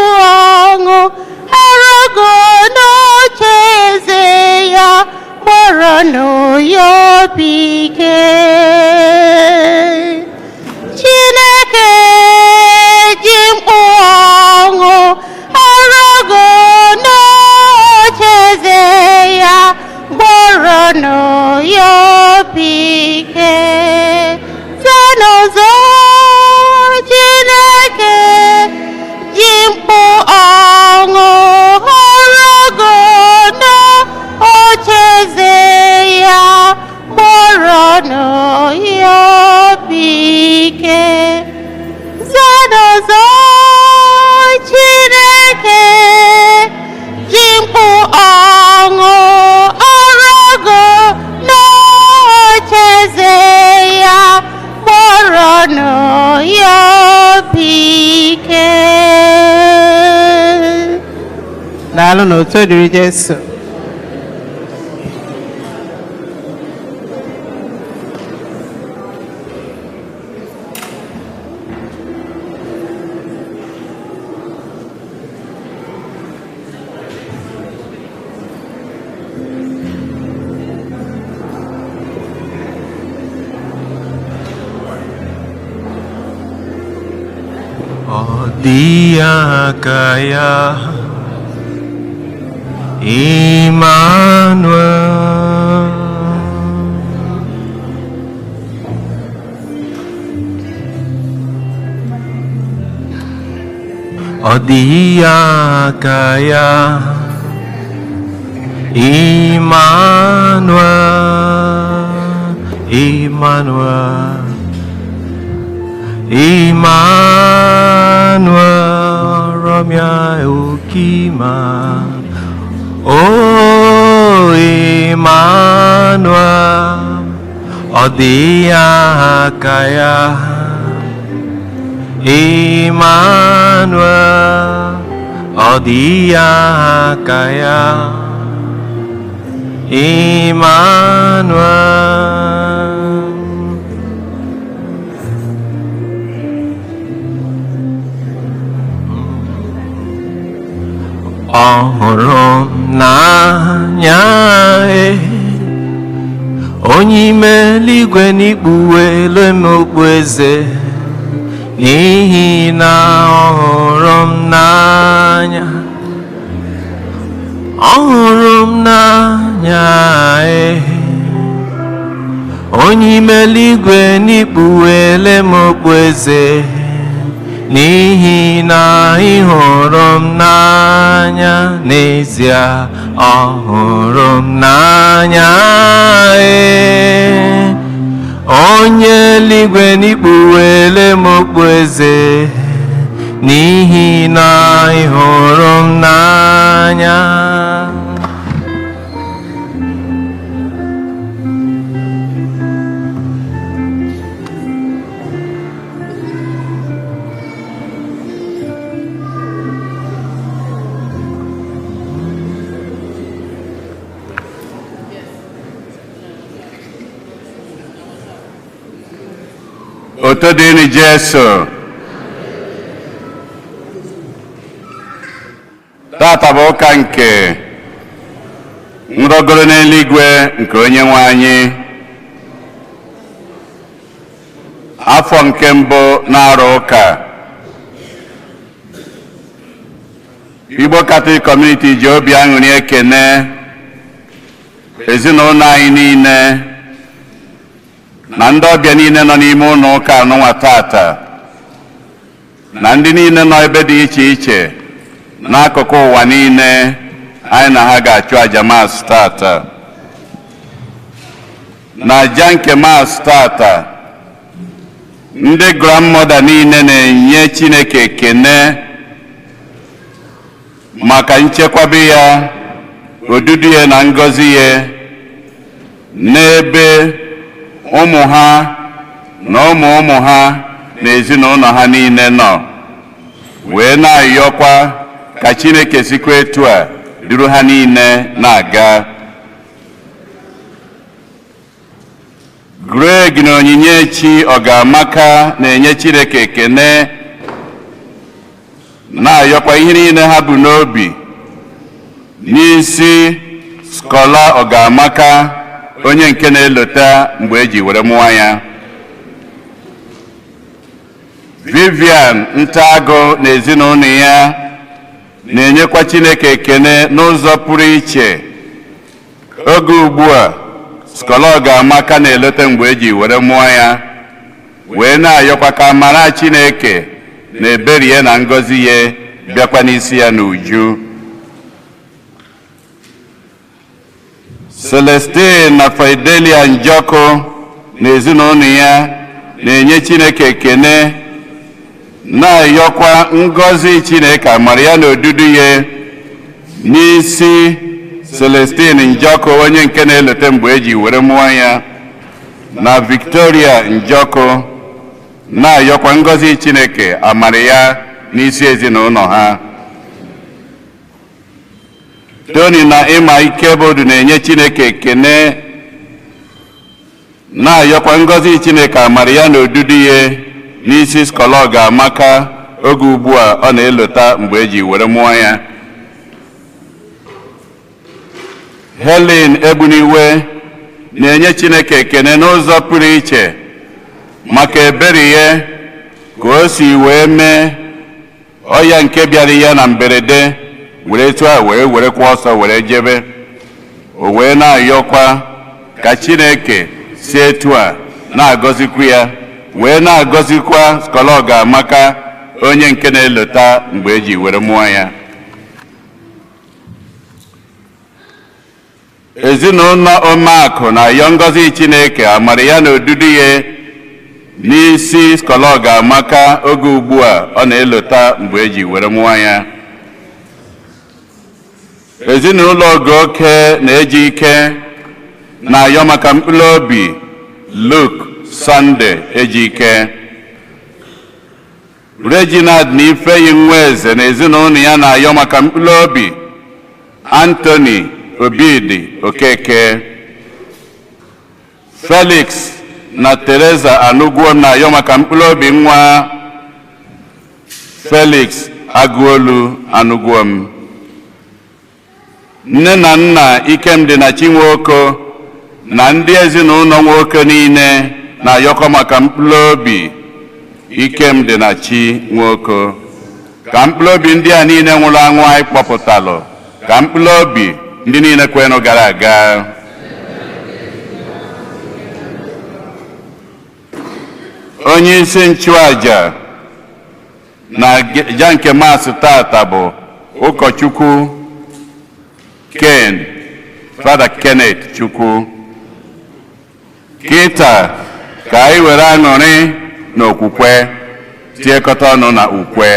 ọṅụ arago n'ocheeze ya kpọrọ n'oyi obi ike. Chineke ji mkpu ọṅụ arago n'ocheeze ya kpọrọ n'oyi obi ike. Zanụzọ Chineke ji mkpu ọṅụ arago n'ocheeze ya kpọrọ n'oyi obi ike. Zanụzọ Chineke ji mkpu ọṅụ arago n'ocheeze ya kpọrọ n'oyi obi ike. Daalụ n'otu dịrị Jesu. Diakaya Emmanuel Diakaya Emmanuel Emmanuel Emmanuel Ramya Ukima Oh Emmanuel Odiakaya Emmanuel Odiakaya Emmanuel ọhụrụ n'anya onye ime eluigwe n'ikpuwe elu m okpueze n'ihi na ọhụrụ m n'anya onye ime eluigwe n'ikpuwe elu m okpueze n'ihi na ị hụrụ m n'anya n'ezie ọhụrụ m n'anya onye eluigwe n'ikpuwele m okpueze n'ihi na ị hụrụ m n'anya. Otodini Jesu tata bụ ụka nke nrọgoro n'eluigwe nke onye nwe anyị afọ nke mbụ na-arụ ụka Igbo Catholic Community ji obi aṅụrị ekene ezinụlọ anyị niile na ndị ọbịa niile nọ n'ime ụlọ ụka anụnwa tata na ndị niile nọ ebe dị iche iche n'akụkụ ụwa niile anyị na ha ga-achụ aja maasị tata. Na aja nke maasị tata ndị grandmother niile na-enye Chineke ekene maka nchekwaba ya, odudu ya na ngọzi ya n'ebe ụmụ ha na ụmụ ha na ezinụlọ ha niile nọ, wee na-ayọkwa ka Chineke sikwa etu a duru ha niile na-aga. Greg na Onyinyechi Ọgamaka na-enye Chineke ekene na-ayọkwa ihe niile ha bụ n'obi n'isi Skọla Ọgamaka onye nke na-elota mgbe eji were mụọ ya. Vivian Ntago na ezinụlọ ya na-enyekwa Chineke ekene n'ụzọ pụrụ iche oge ugbu a Skọla Ọgamaka na-elota mgbe eji were mụọ ya, wee na-ayọkwa ka amara Chineke na ebere ya na ngọzi ya bịakwa n'isi ya n'uju. Celestine na Fidelia Njoko na ezinụlọ ya na-enye Chineke ekene na-ayọkwa ngọzi Chineke amara ya na odudu ya n'isi Celestine Njoko onye nke na-elote mgbe eji were mụọ ya, na Victoria Njoko na-ayọkwa ngọzi Chineke amara ya n'isi ezinụlọ ha. Tony na Ịma Ikebodu na-enye Chineke ekene na-ayọkwa ngọzi Chineke amara ya na odudu ya n'isi Skọla Ọgamaka oge ugbu a ọ na-elota mgbe eji were mụọ ya. Helen Egbuniwe na-enye Chineke ekene n'ụzọ pụrụ iche maka ebere ya ka o si wee mee ọya nke bịara ya na mberede were etu a wee werekwa ọsọ were jebe. O wee na-ayọkwa ka Chineke si etu a na-agọzikwa ya wee na-agọzikwa Skọla Ọgamaka onye nke na-elota mgbe eji were mụọ ya. Ezinụlọ Omeakụ na-ayọ ngọzi Chineke amara ya na odudu ya n'isi Skọla Ọgamaka oge ugbu a ọ na-elota mgbe eji were mụọ ya. Ezinụlọ Ogoke na-eji ike na-ayọ maka mkpụrụ obi Luke Sunday Ejike. Reginald na Ifeyi Nweze na ezinụlọ ya na-ayọ maka mkpụrụ obi Anthony Obidi Okeke. Felix na Teresa Anugwuom na-ayọ maka mkpụrụ obi nwa Felix Agụolu Anugwuom. Nne na nna Ikemdi na Chinwoko na ndị ezinụlọ nwoke niile na-ayọkọ maka mkpụrụ obi Ikemdi na Chinwoko. Ka mkpụrụ obi ndị a niile nwụrụ anwụ anyị kpọpụtalụ, ka mkpụrụ obi ndị niile kwenụ gara aga. Onye isi nchụaja na ja nke Maasị tata bụ ụkọchukwu Ken, Fada Kenneth Chukwu. Kịta ka anyị were aṅụrị na okwukwe tiekọta ọnụ na ukwe.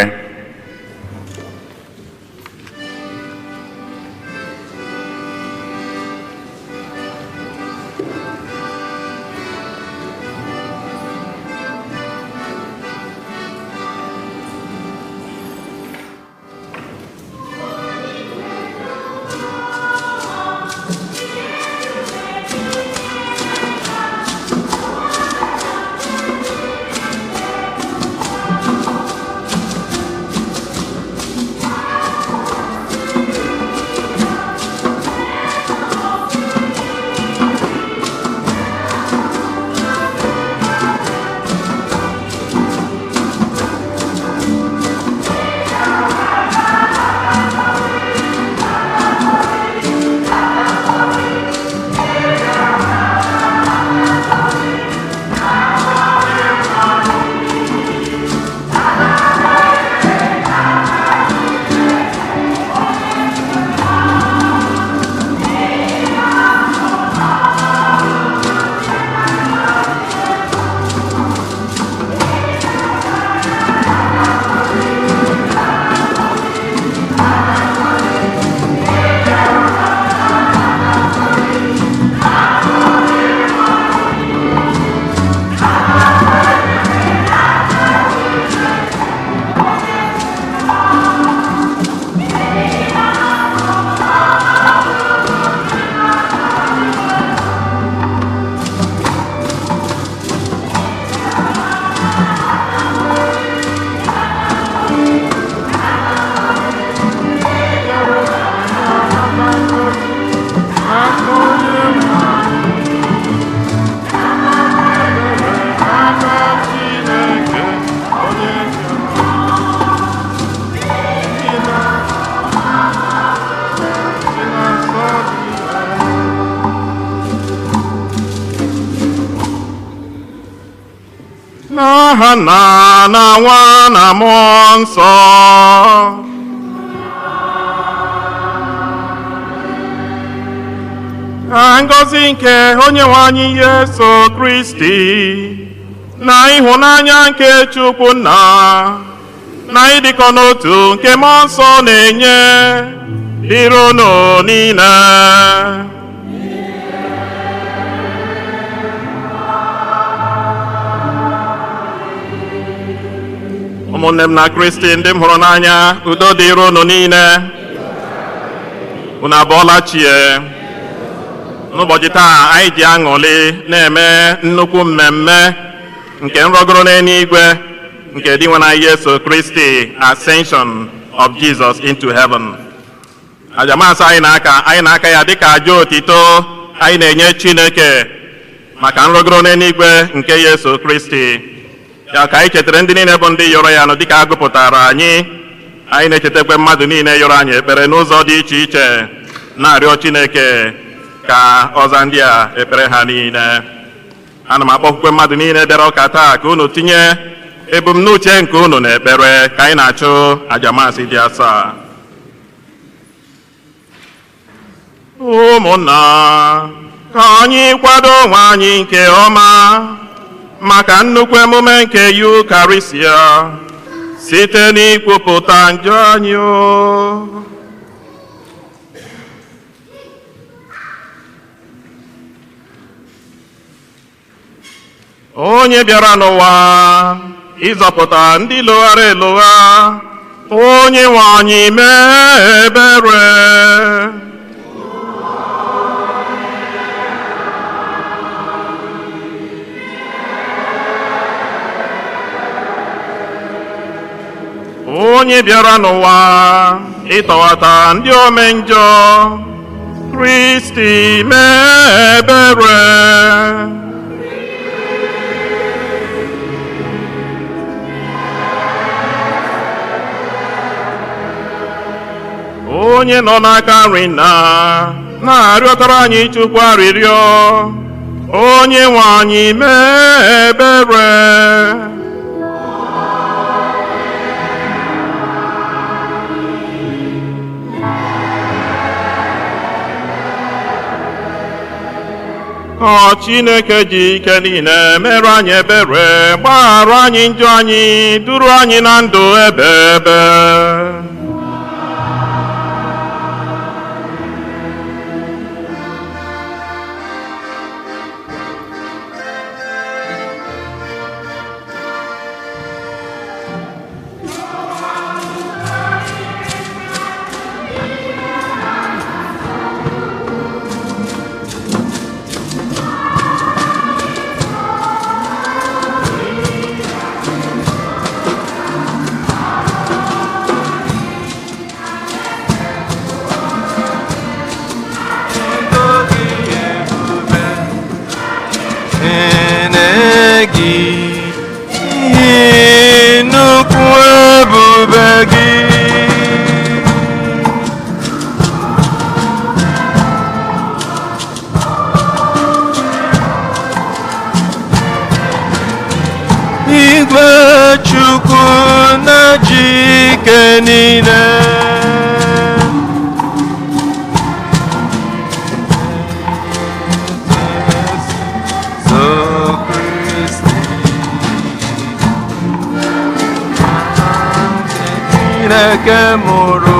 n'aha Nna na Nwa na Mmụọ Nsọ. Ka ngọzi nke Onyenwe anyị Yesu Kristi na ịhụnanya nke Chukwu Nna na ịdịkọ n'otu nke Mmụọ Nsọ na-enye dịrị unu niile. Ụmụnne m na Kristi ndị m hụrụ n'anya, udo dịrị unu niile. Unu abọọla chie. N'ụbọchị taa anyị ji aṅụrị na-eme nnukwu mmemme nke nrọgoro n'eluigwe nke dị nwe na Yesu Kristi, Ascension of Jesus into heaven. Ajamasị anyị na-aka ya dịka aja otito anyị na-enye Chineke maka nrọgoro n'eluigwe nke Yesu Kristi. Ya ka anyị chetara ndị niile bụ ndị yọrọ ya nụ dịka agụpụtara anyị na-echetakwa mmadụ niile yọrọ anyị ekpere n'ụzọ dị iche iche, na-arịọ Chineke ka ọza ndị a ekpere ha niile. Ana m akpọkwukwe mmadụ niile bịara ụka taa ka unu tinye ebumnuche nke unu na ekpere ka anyị na-achụ ajamasị dị asaa. Ụmụnna, ka anyị kwado onwe anyị nke ọma maka nnukwu emume nke Yukarịsịa site n'ikwupụta njọ anyị. Onye bịara n'ụwa ịzọpụta ndị lụghara elugha, onye nwe anyị mee ebere. Onye bịara n'ụwa ịtọghata ndị ome njọ, Kristi mee ebere. Onye nọ n'aka nri na-arịọtara anyị Chukwu arịrịọ, onye nwe anyị mee ebere. Ka Chineke ji ike niile mere anyị ebere, gbaghara anyị njọ anyị, duru anyị na ndụ ebe ebe. Igwe Chukwu na jike niile, so Kristi Chineke mụrụ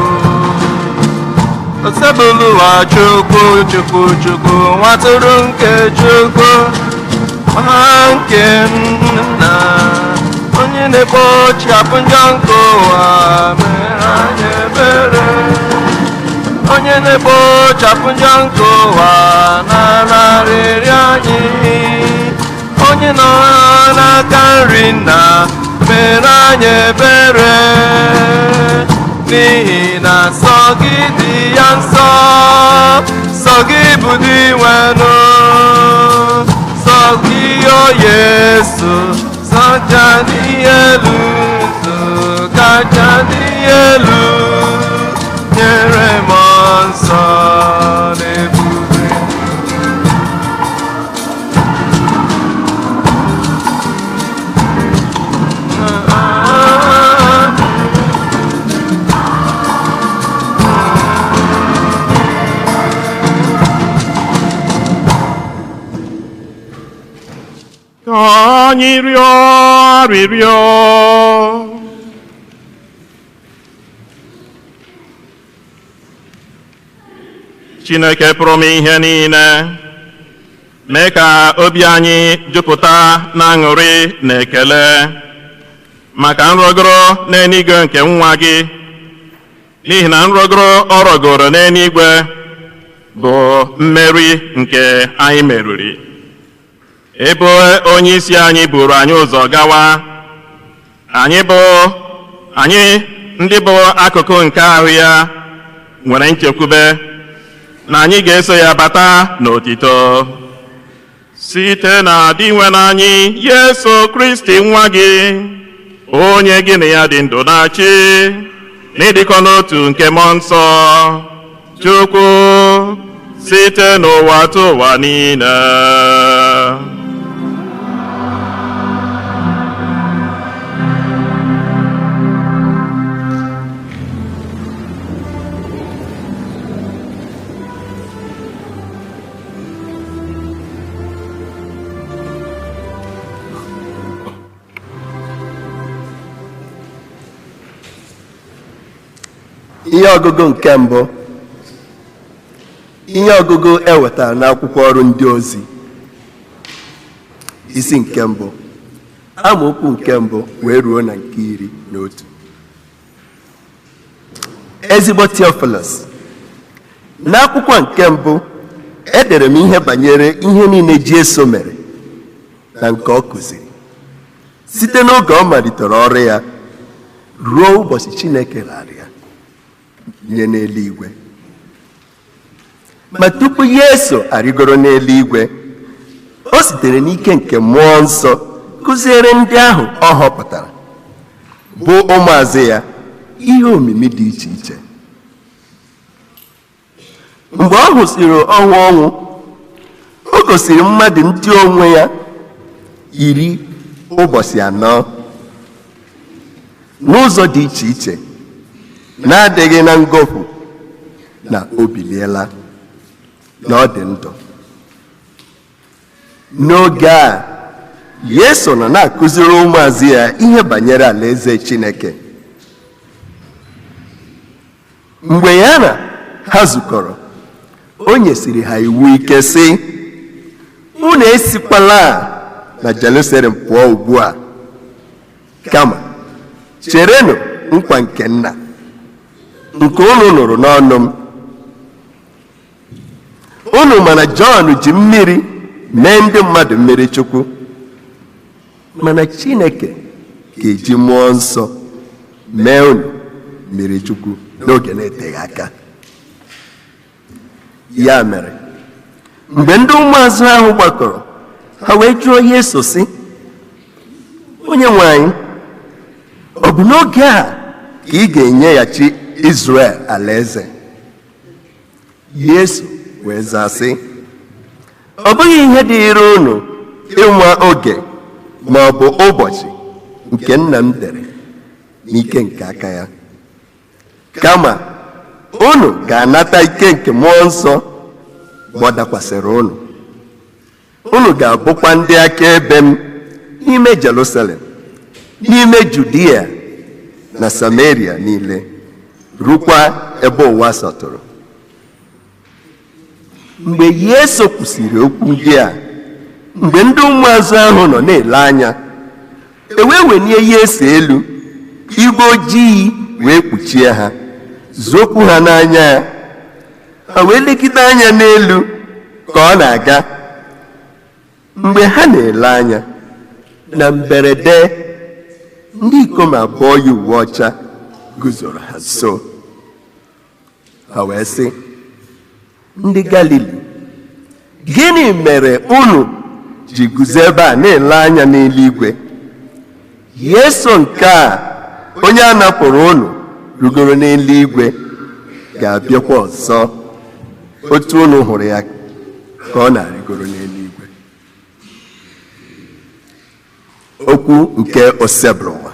osebuluwa Chukwu Chukwu Chukwu, nwatụrụ nke Chukwu, ha nke nna, onye na-ekpochapụ njọ nke ụwa, mere anyị ebere. Onye na-ekpochapụ njọ nke ụwa, na-anarịrị anyị. Onye nọ n'aka nri nna, mere anyị ebere. N'ihi na nsọ gị dị ya nsọ, nsọ gị bụ dị nwenụ. O Yesu, sọja n'elu, kaja n'elu, nyere m nsọ n'ebube. anyị rịọ arịrịọ. Chineke pụrụ m ihe niile, mee ka obi anyị jupụta na aṅụrị na ekele maka nrọgoro n'eluigwe nke nwa gị, n'ihi na nrọgoro ọ rọgoro n'eluigwe bụ mmeri nke anyị meriri. Ebe onye isi anyị buru anyị ụzọ gawa, anyị ndị bụ akụkụ nke ahụ ya nwere nchekwube na anyị ga-eso ya bata n'otito site na dị nwe n'anyị Yesu Kristi nwa gị, onye gị na ya dị ndụ na-achị n'ịdịkọ n'otu nke mmụọ nsọ Chukwu site n'ụwa tụ ụwa niile. Ihe ọgụgụ nke mbụ. Ihe ọgụgụ ewetara n'akwụkwọ ọrụ ndị ozi isi nke mbụ amaokwu nke mbụ wee ruo na nke 11. Ezigbo Theophilus, n'akwụkwọ nke mbụ edere m ihe banyere ihe niile Jesu mere na nke ọ kụziri site n'oge ọ malitere ọrụ ya ruo ụbọchị Chineke lara ya nye n'eluigwe. Ma tupu Yesu arịgoro n'eluigwe, o sitere n'ike nke mmụọ nsọ kụziere ndị ahụ ọ họpụtara bụ ụmụazụ ya ihe omimi dị iche iche. Mgbe ọ hụsịrị ọnwụ o gosiri mmadụ ndị onwe ya 10 ụbọchị 4 n'ụzọ dị iche iche na-adịghị na ngọpụ na o biliela na ọ dị ndụ. N'oge a Yesu nọ na-akụziri ụmụazụ ya ihe banyere alaeze Chineke. Mgbe ya na ha zukọrọ, o nyesiri ha iwu ike sị, unu esikwala na Jerusalem pụọ ugbu a, kama cherenụ nkwa nke Nna nke unu nụrụ n'ọnụ m. Unu mana Jọn ji mmiri mee ndị mmadụ mmiri Chukwu, mana Chineke ga-eji mmụọ nsọ mee unu mmiri Chukwu n'oge na-eteghị aka. Ya mere, mgbe ndị ụmụazụ ahụ gbakọrọ, ha wee jụọ Yesu sị, onye nwe anyị, ọ bụ n'oge a ka ị ga-enyeghachi Izrel alaeze? Yesu wee zaa sị, ọ bụghị ihe dịịrị unu ịnwa oge ma ọ bụ ụbọchị nke Nna m dere n'ike nke aka ya, kama unu ga-anata ike nke mmụọ nsọ ma ọ dakwasịrị unu. Unu ga-abụkwa ndị akaebe m n'ime Jerusalem, n'ime Judia na Samaria niile, rukwa ebe ụwa sọtụrụ. Mgbe Yesu kwusiri okwu ndị a, mgbe ndị ụmụazụ ahụ nọ na-ele anya, welie Yesu elu, igwe ojii wee kpuchie ha, zokwu ha n'anya ya. Ha wee legide anya n'elu ka ọ na-aga. Mgbe ha na-ele anya, na mberede ndị ikom abụọ yi uwe ọcha guzoro ha nso. Ha wee sị, ndị Galili, gịnị mere unu ji guzo ebe a na-ele anya n'eluigwe? Yesu nke a onye a napụrụ unu rugoro n'eluigwe ga-abịakwa ọzọ otu unu hụrụ ya ka ọ na-arịgoro n'eluigwe. Okwu nke Osebrowa.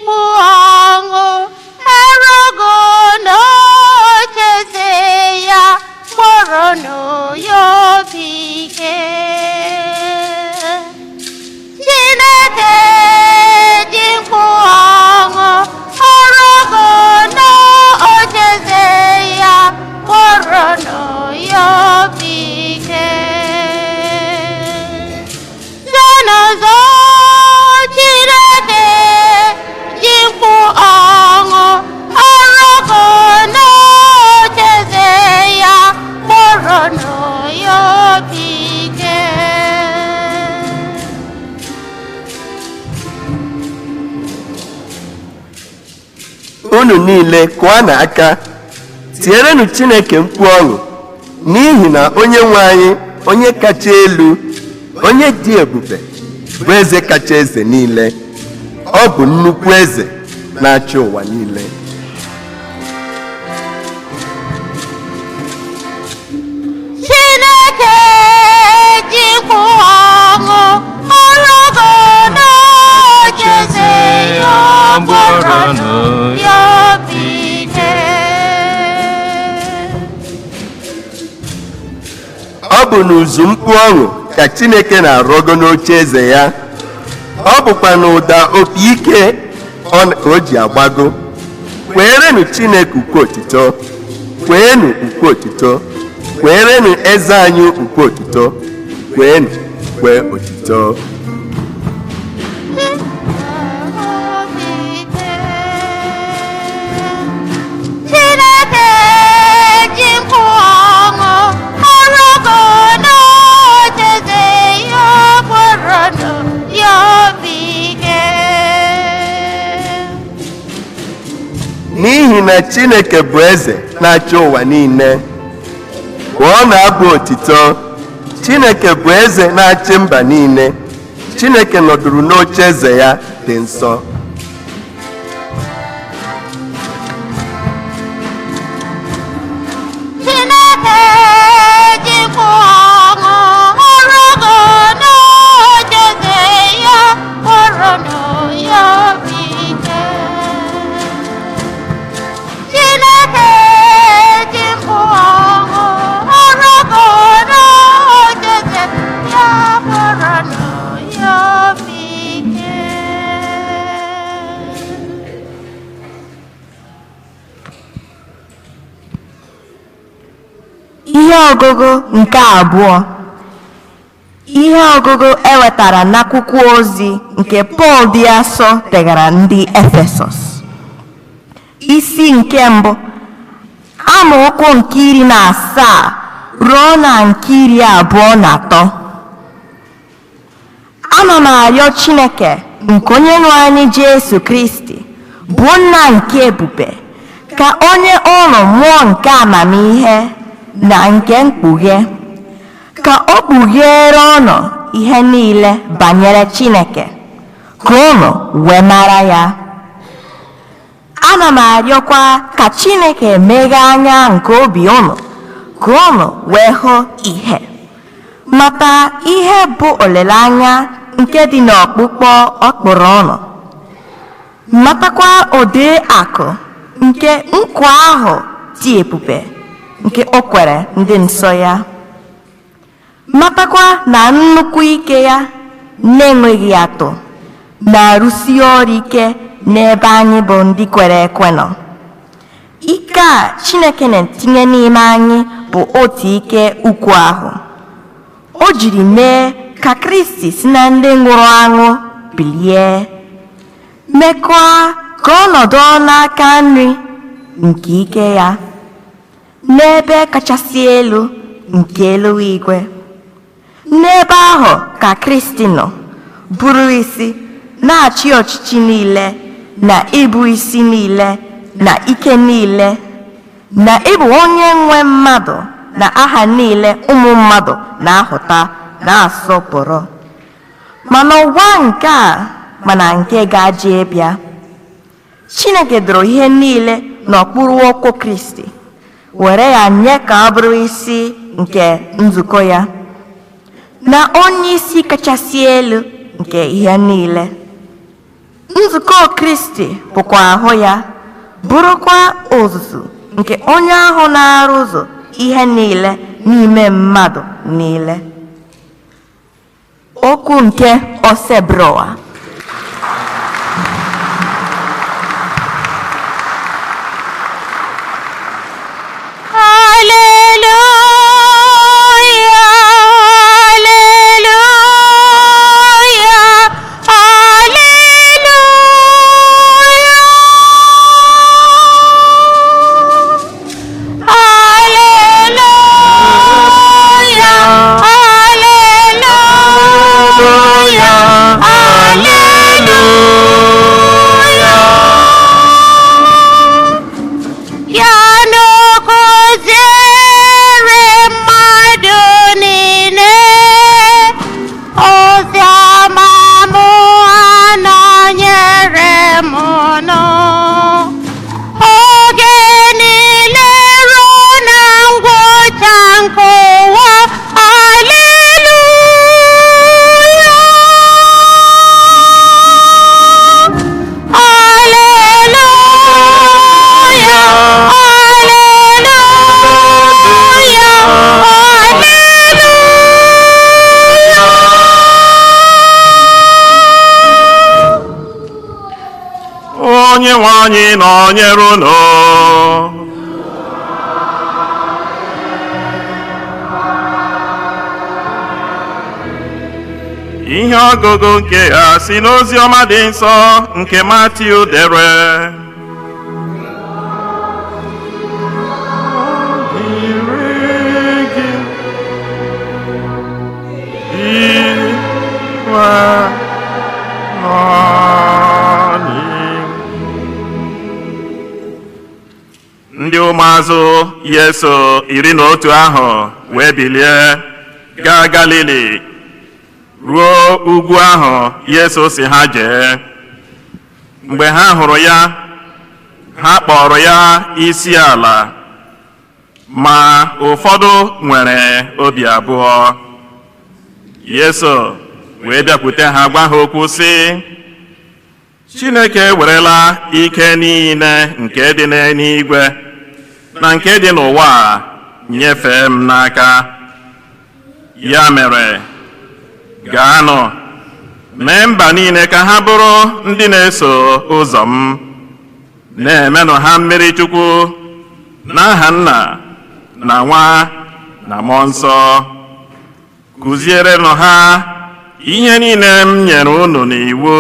Ọṅụ eru unu niile kụọ na aka tierenụ Chineke mkpu ọṅụ n'ihi na onye nwe anyị onye kacha elu onye dị ebube bụ eze kacha eze niile ọ bụ nnukwu eze na-achị ụwa niile. Chineke jikwa ọṅụ ọlọgọ n'ocheeze ya gbọrọnụ ya obi ike. Ọ bụ n'ụzụ mkpu ọṅụ ka Chineke na-arọgo n'oche eze ya. Ọ bụkwa n'ụda opi ike ka o ji agbago. Kweerenụ Chineke ukwu otito, kweenụ ukwu otito, kweerenụ eze anyị ukwu otito, kweenụ ukwe otito. Chineke jikwa ọṅụ ọlọgọ n'ocheeze ya gbọrọnụ ya obi ike. N'ihi na Chineke bụ eze na-achị ụwa niile, ọ na-abụ otito. Chineke bụ eze na-achị mba niile. Chineke nọdụrụ n'oche eze ya dị nsọ. Chineke jikwa ọṅụ ọlọgọ n'ocheeze ya gbọrọnụ ya obi ike. Chineke jikwa ọṅụ ọlọgọ n'ocheeze ya gbọrọnụ ya obi ike. Ihe ọgụgụ nke abụọ. Ihe ọgụgụ ewetara n'akwụkwọ ozi nke Pọl dị asọ degara ndị Efesọs. Isi nke mbụ, amaokwu nke 17 ruo na nke 23. Ana m arịọ Chineke nke onye nwe anyị Jesu Kristi bụ nna nke ebube ka onye ụnụ mmụọ nke amamihe na nke mkpughe, ka o kpughere ụnụ ihe niile banyere Chineke ka ụnụ wee mara ya. Ana m arịọkwa ka Chineke meghee anya nke obi ụnụ ka ụnụ wee hụ ihe, mata ihe bụ olileanya nke dị n'ọkpụkpọ ọkpụrụ ụnụ, matakwa ụdị akụ nke nkwa ahụ dị ebube nke o kwere ndị nsọ ya, matakwa na nnukwu ike ya na-enweghị atụ na-arụsi ọrụ ike n'ebe anyị bụ ndị kwere ekwe nọ. Ike a Chineke na-etinye n'ime anyị bụ otu ike ukwu ahụ. O jiri mee ka Kristi si na ndị nwụrụ anwụ bilie, mekwa ka ọ nọdụ n'aka nri nke ike ya n'ebe kachasị elu nke eluigwe. N'ebe ahụ ka Kristi nọ bụrụ isi na-achị ọchịchị niile na ịbụ isi niile na ike niile, na ịbụ onye nwe mmadụ na aha niile ụmụ mmadụ na-ahụta na-asọpụrụ. Mana ụwa nke a mana nke ga-adị ịbịa, Chineke dọrọ ihe niile n'okpuru ụkwụ Kristi, were ya nye ka ọ bụrụ isi nke nzukọ ya, na onye isi kachasị elu nke ihe niile. Nzukọ Kristi bụkwa ahụ ya, bụrụkwa ozuzu nke onye ahụ na-arụzu ihe niile n'ime mmadụ niile. Okwu nke Osebrowa. onye nwe anyị nọnyere unu. Ihe ọgụgụ nke ya si n'ozi ọma dị nsọ nke Matiu dere. Ndị ụmụazụ Yesu 11 ahụ wee bilie gaa Galili, ruo ugwu ahụ Yesu si ha jee. Mgbe ha hụrụ ya, ha kpọrọ ya isi ala, ma ụfọdụ nwere obi abụọ. Yesu wee bịakwute ha gwa ha okwu sị, Chineke ewerela ike niile nke dị n'eluigwe na nke dị n'ụwa nyefee m n'aka. Ya mere, gaanụ mee mba niile ka ha bụrụ ndị na-eso ụzọ m, na-emenụ ha mmiri Chukwu n'aha Nna na Nwa na Mmụọ Nsọ. Kụzierenụ ha ihe niile m nyere unu n'iwu.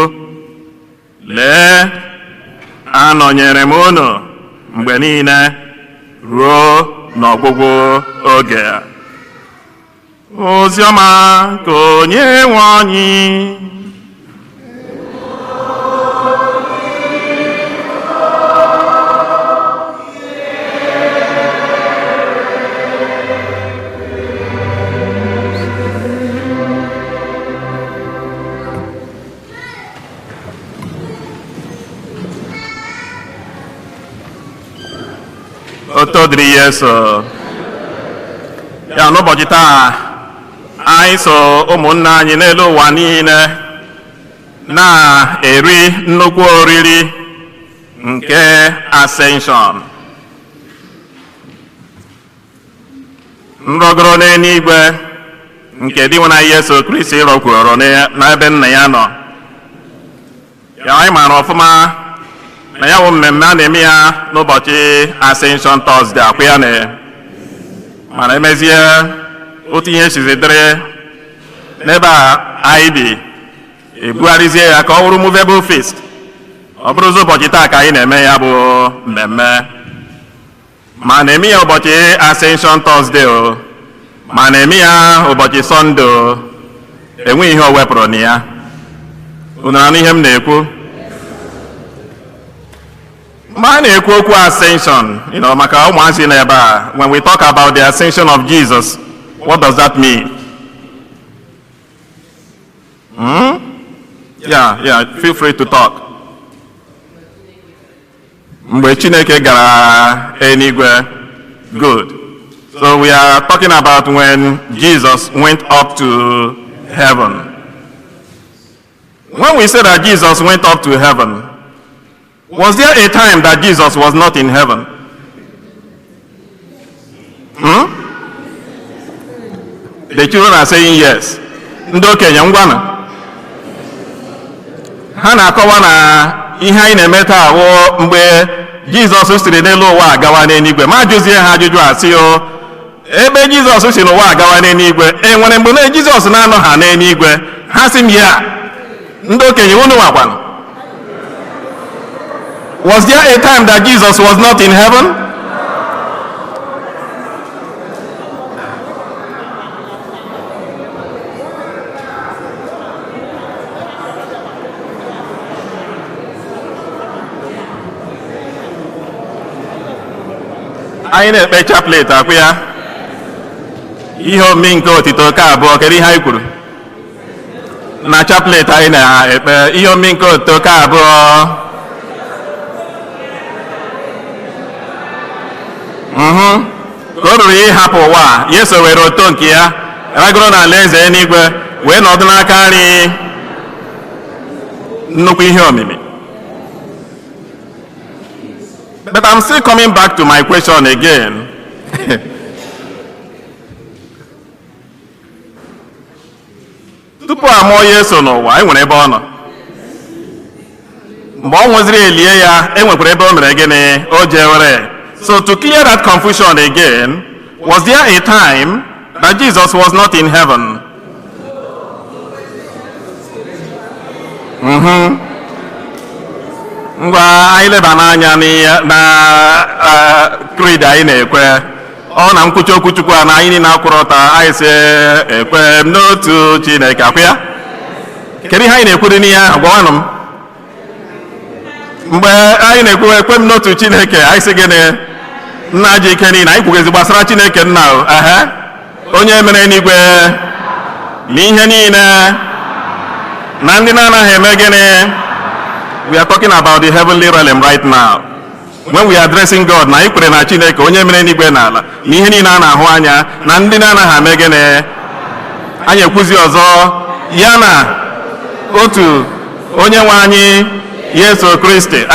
Lee, anọnyere m unu mgbe niile ruo n'ọgwụgwụ oge. Oziọma nke onye nwe anyị. Oto dịrị Yesu. Ya n'ụbọchị taa, anyị so ụmụnne anyị n'elu ụwa niile na-eri nnukwu oriri nke Ascension. Nrọgoro n'eluigwe nke dị na Yesu Kristi rọkwuru n'ebe Nna ya nọ. Ya anyị maara ọfụma na ya bụ mmemme a na-eme ya n'ụbọchị Ascension Thursday akwụ ya mana emezie otu ihe sizi dịrị n'ebe a anyị bi, ebugharịzie ya ka ọ bụrụ movable feast. Ọ bụrụzi ụbọchị taa ka anyị na-eme ya bụ mmemme, ma na-eme ya ụbọchị Ascension Thursday o, ma na-eme ya ụbọchị Sunday o, enweghị ihe o wepụrụ na ya. Unu anụ ihe m na-ekwu? Ma a na-ekwu okwu Ascension, maka ụmụazị n'ebe a, when we talk about the ascension of Jesus, what does that mean? Yeah, feel free to talk. Mgbe Chineke gara eluigwe, good. So we are talking about when Jesus went up to heaven. When we say that Jesus went up to heaven, was there a time that Jesus was not in heaven? The children are saying yes. Ndị okenye ngwanụ. Ha na-akọwa na ihe anyị na-eme taa bụ mgbe Jizọs siri n'elu ụwa agawa n'eluigwe. Ma jụzie ha ajụjụ asị o, ebe Jizọs si n'ụwa agawa n'eluigwe, enwere mgbe na Jizọs na-anọ ha n'eluigwe? Ha sị m ya. Ndị okenye unu nwakwanụ. Was there a time that Jesus was not in heaven? Anyị na-ekpe chaplet akwụ ya. Ihe omimi nke otito ka abụọ, kedu ihe anyị kwuru? Na chaplet anyị na-ekpe ihe omimi nke otito ka abụọ. Ka o ruru ịhapụ ụwa, Yesu were oto nke ya ragoro n'ala eze eluigwe wee nọdụ n'aka nri nnukwu ihe omimi. But I'm still coming back to my question again. Tupu amụọ Yesu n'ụwa, e nwere ebe ọ nọ. mgbe ọ nwụziri elie ya enwekwara ebe o mere gịnị o jewere. So to clear that confusion again, was there a time that Jesus was not in heaven? Ngwa anyị leba n'anya na creed anyị na-ekwe ọ na nkwuchi okwu Chukwu a na anyị niile akwụrụ ọta anyị si ekwe m n'otu Chineke akwụ ya. Kedu ihe anyị na-ekwuru n'ihe ahụ gwanụ m? Mgbe anyị na-ekwu ekwe m n'otu Chineke anyị sị gịnị? Nna ji ike niile anyị kwugezi gbasara Chineke nna onye mere n'igwe na ihe niile na ndị na-anaghị eme gịnị. We are talking about the heavenly realm right now. When we are addressing God, na ikwere na Chineke onye mere n'igwe na ala na ihe niile a na-ahụ anya na ndị na-anaghị eme gịnị. Anyị ekwuzi ọzọ ya na otu onye nwe anyị Yesu Kristi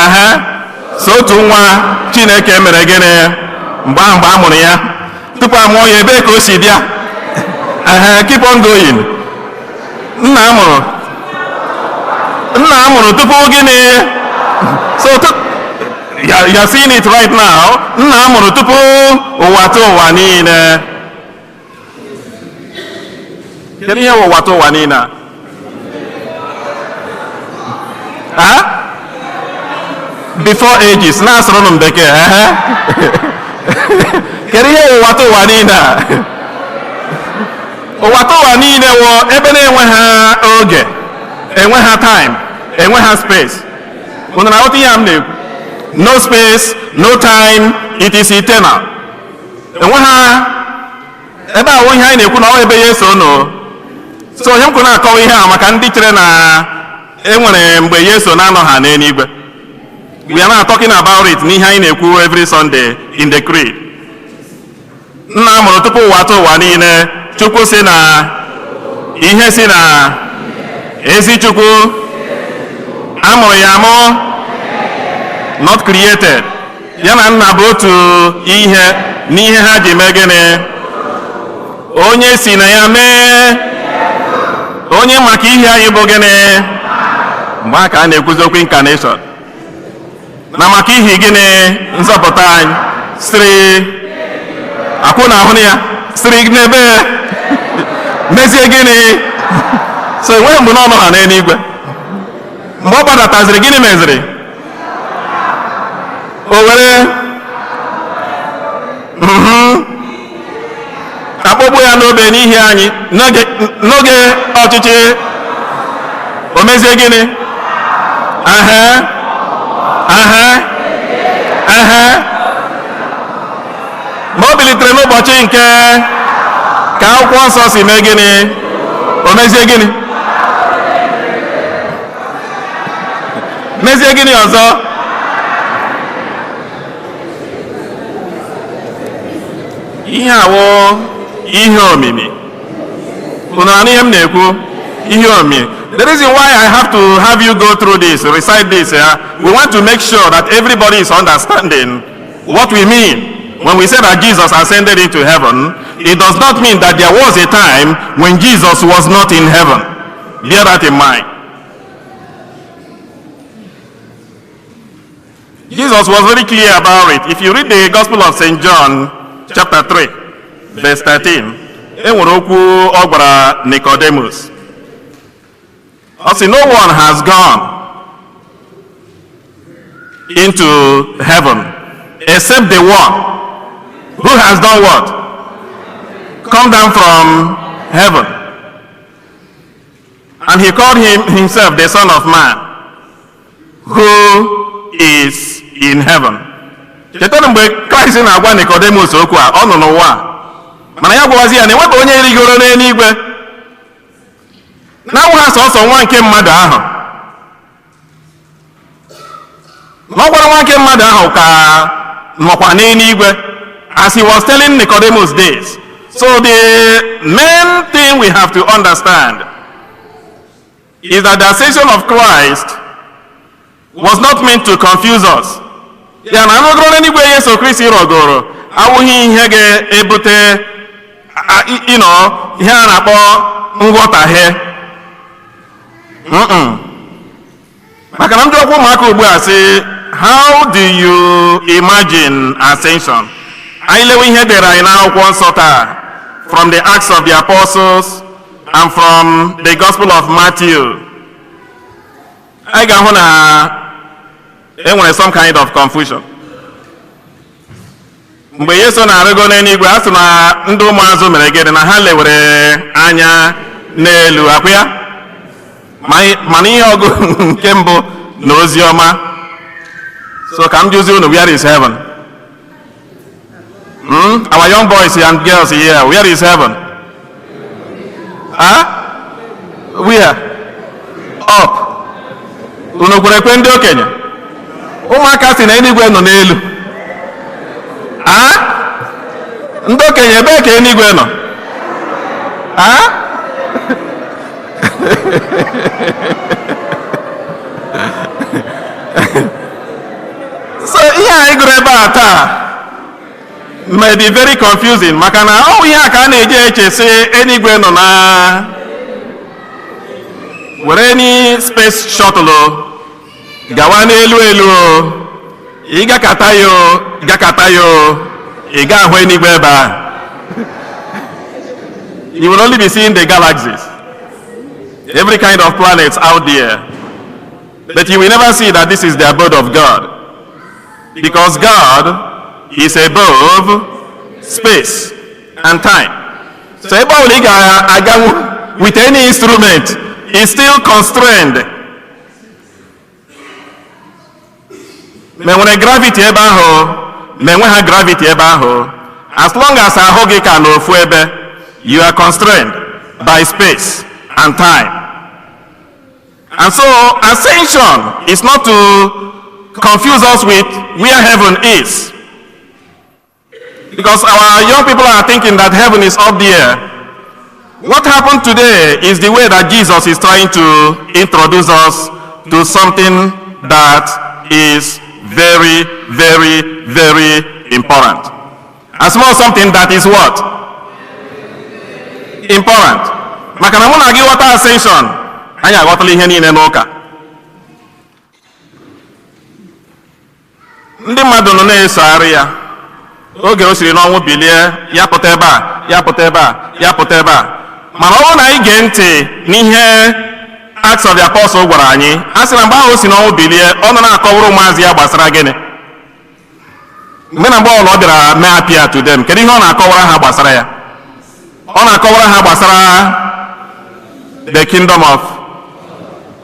so otu nwa Chineke mere gịnị mgbe a mụrụ ya. Tupu a mụọ ya ebe ka o si bịa. Keep on going. Nna a mụrụ tupu gịnị. So you are seeing it right now. Nna a mụrụ tupu ụwa tụ ụwa niile. Kedu ihe ụwa tụ ụwa niile a? Before ages. Na-asụrụ m bekee. Kedu ihe ụwa tụ ụwa niile a? Ụwa tụ ụwa niile wụ ebe na-enweghị oge, enweghị time, enweghị space. Unu na-aghọta ihe m na-ekwu? No space, no time, it is eternal. Enweghị ebe ahụ ihe anyị na-ekwu na ọ ebe Yesu nọ. So onye m kwụ na-akọwa ihe a maka ndị chere na enwere mgbe Yesu na-anọ ha n'eluigwe. We are not talking about it n'ihe anyị na-ekwu every Sunday in the creed. Nna a mụrụ tupu ụwa tụ ụwa niile. Chukwu si na ihe si na ezi Chukwu amụrụ ya amụ, not created. Ya na nna bụ otu ihe n'ihe ha ji mee gịnị. Onye si na ya mee onye maka ihe anyị bụ gịnị. Mgbe aka a na-ekwuzi okwu incarnation na maka ihe gịnị nzọpụta anyị siri akwụ na ahụ ya siri n'ebe mezie gịnị. So enweghị mgbe n'ọnụ ha n'eluigwe. Mgbe ọ gbadataziri gịnị meziri? O were akpọgbu ya n'obe n'ihi anyị n'oge ọchịchị. O mezie gịnị? Ma o bilitere n'ụbọchị nke ka akwụkwọ nsọ si mee gịnị? O mezie gịnị? Mezie gịnị ọzọ? Ihe awụ ihe omimi. Unu anụ ihe m na-ekwu? Ihe omimi. The reason why I have to have you go through this, recite this, we want to make sure that everybody is understanding what we mean. When we say that Jesus ascended into heaven, it does not mean that there was a time when Jesus was not in heaven. Bear that in mind. Jesus was very clear about it. If you read the Gospel of St. John, chapter 3, verse 13, enwere okwu ọ gwara Nicodemus. Ọ sị, no one has gone into heaven except the one who has done what? Come down from heaven. And he called himself the Son of Man, who is in heaven. Chetara mgbe Kraịst na-agwa Nicodemus okwu a, ọ nọ n'ụwa mana ya gwazi ya na enwebe onye rigoro n'eluigwe na-awụghị sọsọ nwa nke mmadụ ahụ. Na ọ gwara nwa nke mmadụ ahụ ka nọkwa n'eluigwe, as he was telling Nicodemus this. So the main thing we have to understand is that the ascension of Christ was not meant to confuse us. Ya na anọgoro n'eluigwe Yesu Kristi rọgoro awụghị ihe ga-ebute ihe a na-akpọ nghọtahie. maka na ndị okwu ụmụaka ugbu a sị, how do you imagine ascension? Anyị lewe ihe dere anyị n'akwụkwọ nsọ taa, from the Acts of the Apostles and from the Gospel of Matthew. Anyị ga-ahụ na enwere some kind of confusion. Mgbe Yesu na-arịgo n'eluigwe, a sị na ndị ụmụazụ mere gịnị? Na ha lewere anya n'elu, akwa ya? Mana ihe ọgụ nke mbụ na ozi ọma. So ka m jụzie unu, where is heaven? Our young boys and girls here, where is heaven? Where? Up. Unu kwere ekwe ndị okenye? Ụmụaka si na eluigwe nọ n'elu. Ndị okenye ebee ka eluigwe nọ? So ihe anyị gụrụ ebe a taa may be very confusing, maka na ọ ihe a ka a na-eji eche sị eluigwe nọ na were ni space shuttle gawa n'elu elu, ịgakata yo ị ga-ahụ eluigwe ebe a. You will only be seeing the galaxies, every kind of planets out there, but you will never see that this is the abode of God, because God is above space and time. So ebe ọbụla ị ga-aga with any instrument is still constrained. Ma enwere gravity ebe ahụ, ma enweghị gravity ebe ahụ, as long as ahụ gị ka n'ofu ebe, you are constrained by space and time. And so ascension is not to confuse us with where heaven is, because our young people are thinking that heaven is up there. What happened today is the way that Jesus is trying to introduce us to something that is very, very, very important. A small something that is what? Important. Maka na mụ na gị ghọta ascension, anyị aghọtala ihe niile n'ụka. Ndị mmadụ nọ na-esogharị ya oge o siri n'ọnwụ bilie, ya pụta ebe a, ya pụta ebe a, ya pụta ebe a. Mana ọ bụrụ na anyị gee ntị n'ihe Acts of the Apostles gwara anyị, a sị na mgbe ahụ o si n'ọnwụ bilie, ọ nọ na-akọwara ụmụazị ya gbasara gịnị? Mgbe na mgbe ọ bịara mee appear to them, kedu ihe ọ na-akọwara ha gbasara ya? Ọ na-akọwara ha gbasara the kingdom of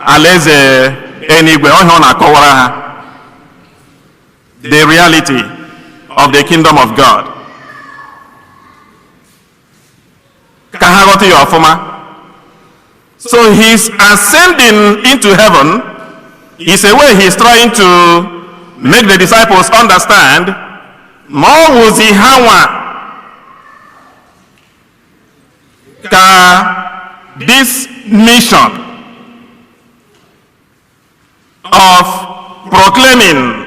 alaeze eluigwe. Ọ na-akọwara ha the reality of the kingdom of God, ka ha ghọta ya ọfụma. So his ascending into heaven is a way he's trying to make the disciples understand ma ọ wụzi ha nwa ka this mission of proclaiming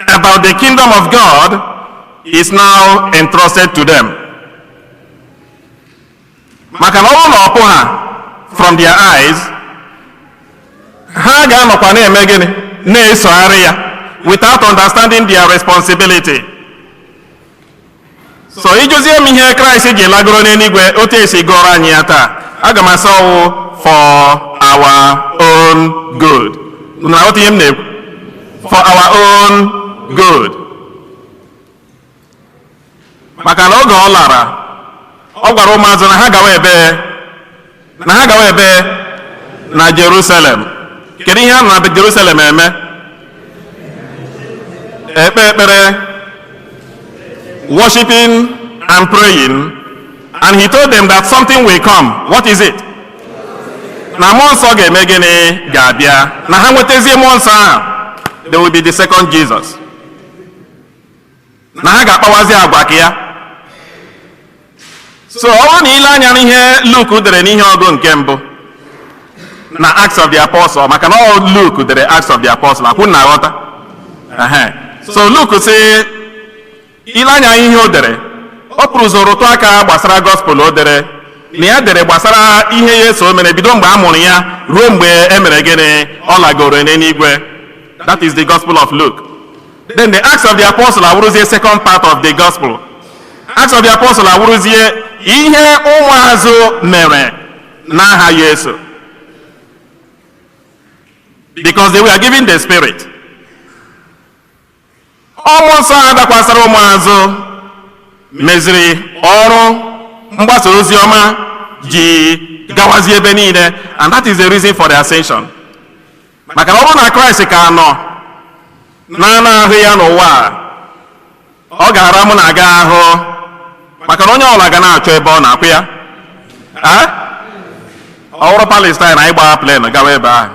about the kingdom of God is now entrusted to them. Maka na ọ bụrụ na ọ pụ ha from their eyes, ha ga-anọkwa na-eme gịnị? Na-esogharị ya without understanding their responsibility. So ijuzie m ihe Kraịst ji lagoro n'eluigwe otu esi gụọrọ anyị ya taa, aga m asa ọwụ for our own good. Na otu ihe m na-ekwu, for our own good. Maka na oge ọ lara, ọ gwara ụmụazụ na ha gawa ebe na Jerusalem. Kedu ihe a na Jerusalem eme? Ekpe ekpere, worshiping and praying, and he told them that something will come. What is it? Na mmụọ nsọ ga-eme gịnị? Ga-abịa. Na ha nwetazie mmụọ nsọ ahụ, there will be the second Jesus. Na ha ga-akpawazi agwa ka ya. So ọ bụrụ na ile anya n'ihe Luke dere n'ihe ọgụ nke mbụ na Acts of the Apostles, maka na Luke dere Acts of the Apostles, akwụ na aghọta. So Luke sị ile anya ihe o dere, ọ pụrụ ụzọ rụtụ aka gbasara gospel o dere na ya dere gbasara ihe Yesu mere bido mgbe a mụrụ ya ruo mgbe e mere gịnị ọ lagoro n'eluigwe. That is the Gospel of Luke. Then the Acts of the Apostle awụrụzie second part of the Gospel. Acts of the Apostle awụrụzie ihe ụmụazụ mere n'aha Yesu, because they were given the Spirit. Mmụọ nsọ ha dakwasara ụmụazụ meziri ọrụ mgbasa ozi ọma ji gawazie ebe niile, and that is the reason for the ascension. Maka na ọ bụrụ na Kraịst ka nọ na ahụ ya n'ụwa, ọ ga-ara mụ na aga ahụ, maka na onye ọbụla ga na-achọ ebe ọ na-akwụ ya. Ọ bụrụ Palestine na ịgba plen gawa ebe ahụ,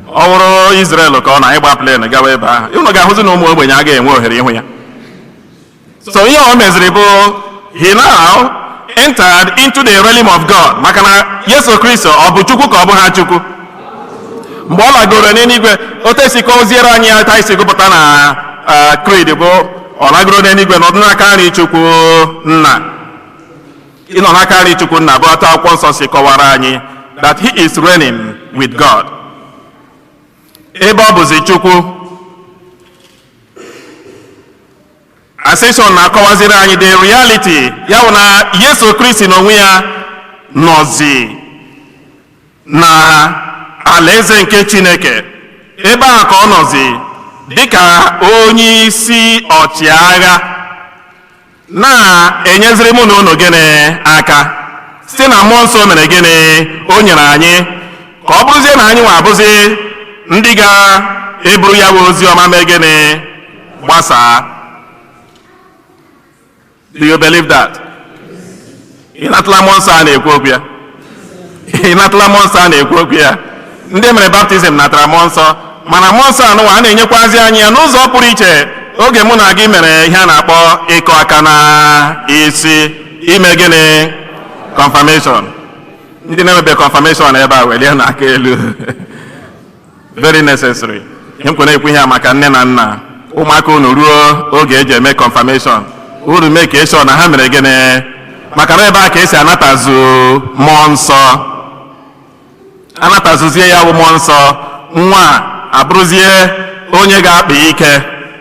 ọ bụrụ Israel ka ọ na ịgba plen gawa ebe ahụ, unu ga-ahụzi na ụmụ ogbenye agaghị enwe ohere ịhụ ya. So ihe ọ meziri bụ he now entered into the realm of God. Maka na Yesu Kristo ọ bụ Chukwu ka ọ bụ ha Chukwu? Mgbe ọ lagoro n'eluigwe, otu esi ka oziere anyị ata isi gụpụta na creed bụ ọ lagoro n'eluigwe n'ọdụ n'aka nri Chukwu Nna. Ịnọ n'aka nri Chukwu Nna bụ atụ akwụkwọ nsọ si kọwara anyị that he is reigning with God. Ebe ọ bụzi Chukwu, ascension na-akọwaziri anyị the reality ya bụ na Yesu Kristi n'onwe ya nọzi na alaeze nke Chineke. Ebe a ka ọ nọzi dịka onye isi ọchịagha na-enyeziri mụ na unu gịnị aka site na mmụọ nsọ mere gịnị o nyere anyị ka ọ bụrụzie na anyị nwa abụzi ndị ga-eburu ya bụ ozi ọma mee gịnị gbasaa. Do you believe that? Ị natala mmụọ nsọ a na-ekwu okwu ya? Ị natala mmụọ nsọ a na-ekwu okwu ya? Ndị mere baptizim natara mmụọ nsọ, mana mmụọ nsọ anụwa a na-enyekwazi anyị ya n'ụzọ pụrụ iche. Oge mụ na gị mere ihe a na-akpọ ịkọ aka na isi, ime gịnị confirmation. Ndị na-emebe confirmation ebe a welie n'aka elu. Very necessary. Ihe m kwere ekwu ihe a maka nne na nna. Ụmụaka unu ruo oge eji eme confirmation, uru mee ka eshọ na ha mere gịnị, maka na ebe a ka esi anatazu mmụọ nsọ. Anatazuzie ya bụ mmụọ nsọ, nwa abụrụzie onye ga-akpa ike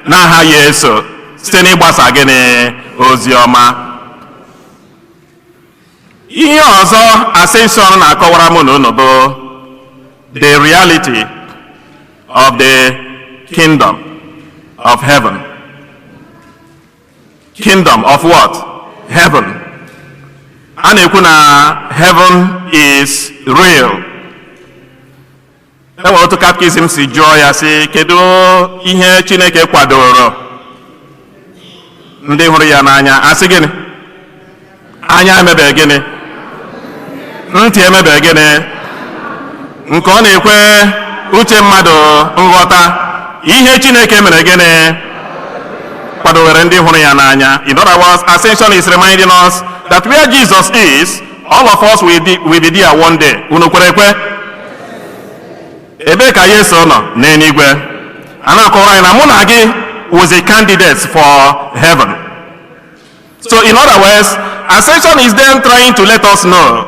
n'aha Yesu site n'ịgbasa gịnị ozi ọma. Ihe ọzọ ascension na-akọwara mụ na unu bụ the reality of the kingdom of heaven. Kingdom of what? Heaven. A na-ekwu na heaven is real. Enwere otu catechism si jụọ ya sị, kedu ihe Chineke kwadoro ndị hụrụ ya n'anya? Asị gịnị? Anya emebe gịnị? Ntị emebe gịnị? Nke ọ na-ekwe uche mmadụ nghọta ihe Chineke mere gịnị kwadowere ndị hụrụ ya n'anya. In other words, ascension is reminding us that where Jesus is, all of us will be there one day. Unu kwere ekwe? Ebe ka Yesu nọ n'eluigwe. A na-akọwara anyị na mụ na gị was a candidate for heaven. So in other words, ascension is then trying to let us know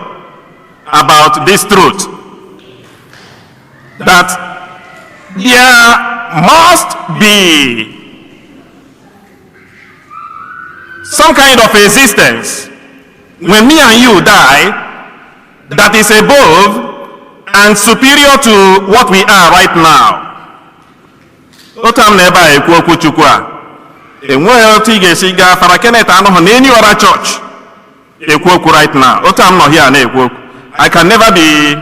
about this truth, that there must be some kind of existence when me and you die that is above and superior to what we are right now. Otu am na ebe a ekwu okwu Chukwu a, enweghị otu ị ga-esi gaa Fara Kenneth anọghị na Enyi Ọra Church ekwu okwu right now. Otu am nọ here na-ekwu okwu. I can never be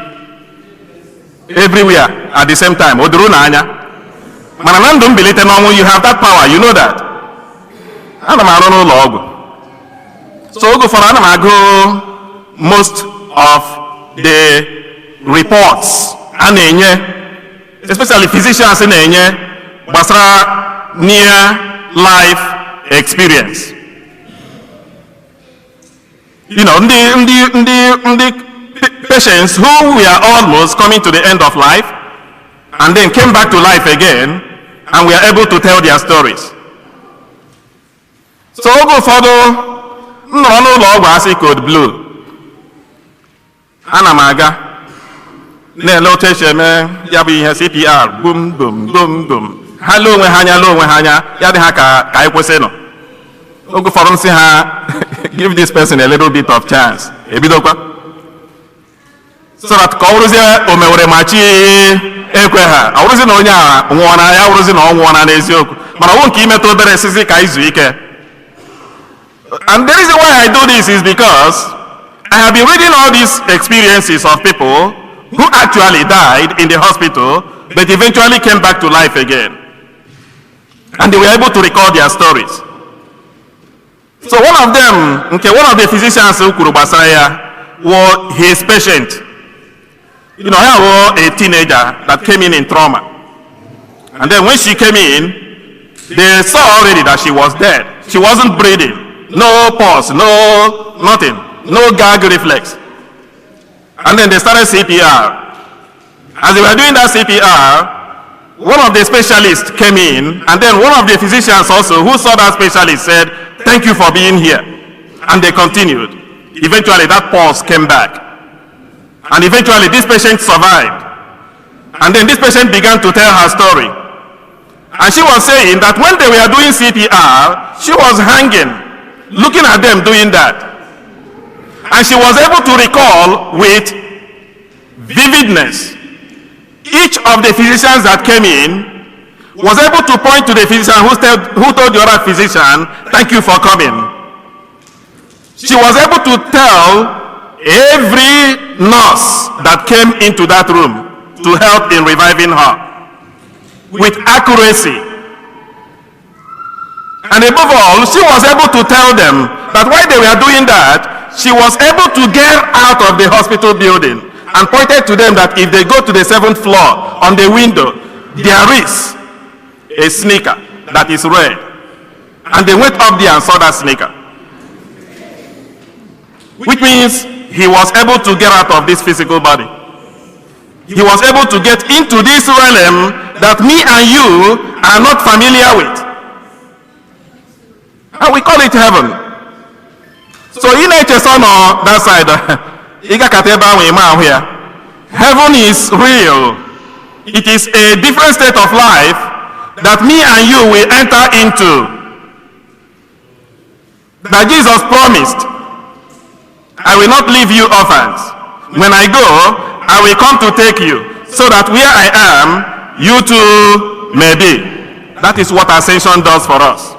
everywhere at the same time. O doro n'anya. Mana na ndụ mbilite n'ọnwụ, you have that power, you know that. Ana m arụ n'ụlọ ọgwụ. So oge ụfọdụ ana m agụ most of the reports a na-enye, especially physicians na-enye gbasara near life experience. You know, ndị patients who were almost coming to the end of life and then came back to life again and were able to tell their stories. So oge ụfọdụ m nọrọ n'ụlọ ọgwụ asị code blue, ana m aga na-ele otu esi eme ya bụ ihe CPR bum bum bum bum ha lee onwe ha anya ya dị ha ka anyị kwesị nọ oge ụfọdụ m sị ha give this person a little bit of chance ebidokwa so that ka ọ wụrụzie o mewere ma chi ekwe ha ọ wụrụzi na onye a nwụọna ya wụrụzi na ọ nwụọna n'eziokwu mana ọnwụ nke imetụ obere sizi ka izu ike. And the reason why I do this is because I have been reading all these experiences of people who actually died in the hospital but eventually came back to life again. And they were able to record their stories. So one of the physicians who kwuru gbasara ya was his patient. You know, I was a teenager that came in trauma. And then when she came in, they saw already that she was dead. She wasn't breathing. No pulse, no nothing, no gag reflex. And then they started CPR. As they were doing that CPR, one of the specialists came in, and then one of the physicians also who saw that specialist said, "Thank you for being here." And they continued. Eventually that pulse came back. And eventually this patient survived. And then this patient began to tell her story. And she was saying that when they were doing CPR, she was hanging, looking at them doing that. And she was able to recall with vividness. Each of the physicians that came in was able to point to the physician who told the other physician, "Thank you for coming." She was able to tell every nurse that came into that room to help in reviving her with accuracy. And above all, she was able to tell them that while they were doing that, she was able to get out of the hospital building and pointed to them that if they go to the 7th floor, on the window, there is a sneaker that is red. And they went up there and saw that sneaker. Which means he was able to get out of this physical body. He was able to get into this realm that me and you are not familiar with. And we call it heaven. So in HSO on that side, heaven is real. It is a different state of life that me and you will enter into. That Jesus promised, "I will not leave you orphans. When I go, I will come to take you, so that where I am, you too may be." That is what ascension does for us.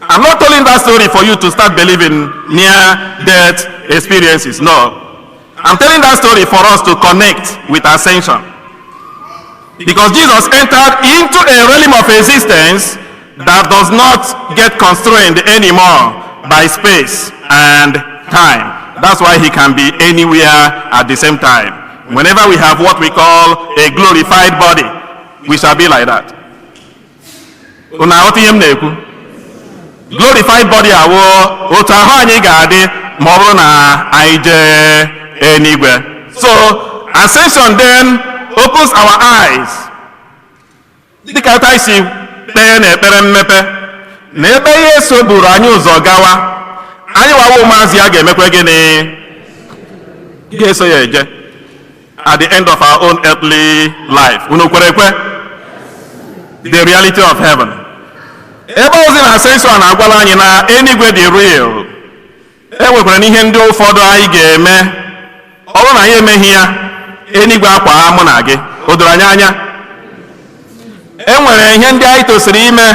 I'm not telling that story for you to start believing near-death experiences. No. I'm telling that story for us to connect with ascension. Because Jesus entered into a realm of existence that does not get constrained anymore by space and time. That's why he can be anywhere at the same time. Whenever we have what we call a glorified body, we shall be like that. Glorified body awo otu ahụ anyị ga-adị ma ọ bụrụ na anyị jee eluigwe. So ascension then opens our eyes. Dịka otu anyị si kpee n'ekpere mmepe na ebe Yesu buru anyị ụzọ gawa, anyị wawa ụmụazị ya ga-emekwa gịnị? Ga-eso ya eje at the end of our own earthly life. Unu kwere ekwe? The reality of heaven. Ebe ozi na ascension na-agwala anyị na eluigwe dị real. E nwekwara n'ihe ndị ụfọdụ anyị ga-eme. Ọ bụrụ na anyị emeghị ya, eluigwe akwa mụ na gị. O doro anyị anya? E nwere ihe ndị anyị tosiri ime.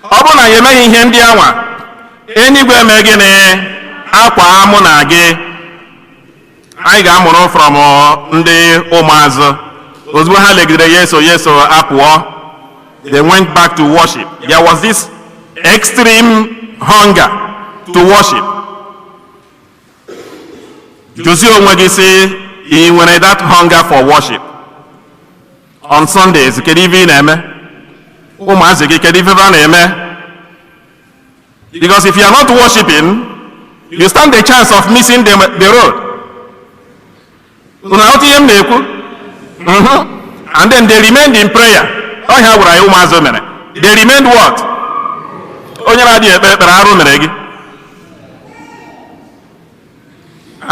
Ọ bụrụ na anyị emeghị ihe ndị anwa, eluigwe eme gịnị? Akwa mụ na gị. Anyị ga-amụrụ from ndị ụmụazụ. Ozugbo ha legidere Yesu apụọ. They went back to worship. There was this extreme hunger to worship. Josie onwe gị sị, ị nwere that hunger for worship. On Sundays, kedu ife ị na-eme? Ụmụazị gị kedu ife ha na-eme? Because if you are not worshiping, you stand the chance of missing the road. Unu aghọta ihe m na-ekwu? And then they remained in prayer. Ọ ha gwara ya ụmụazụ mere. They remained what? Onye na-adịghị ekpe ekpere arụ mere gị.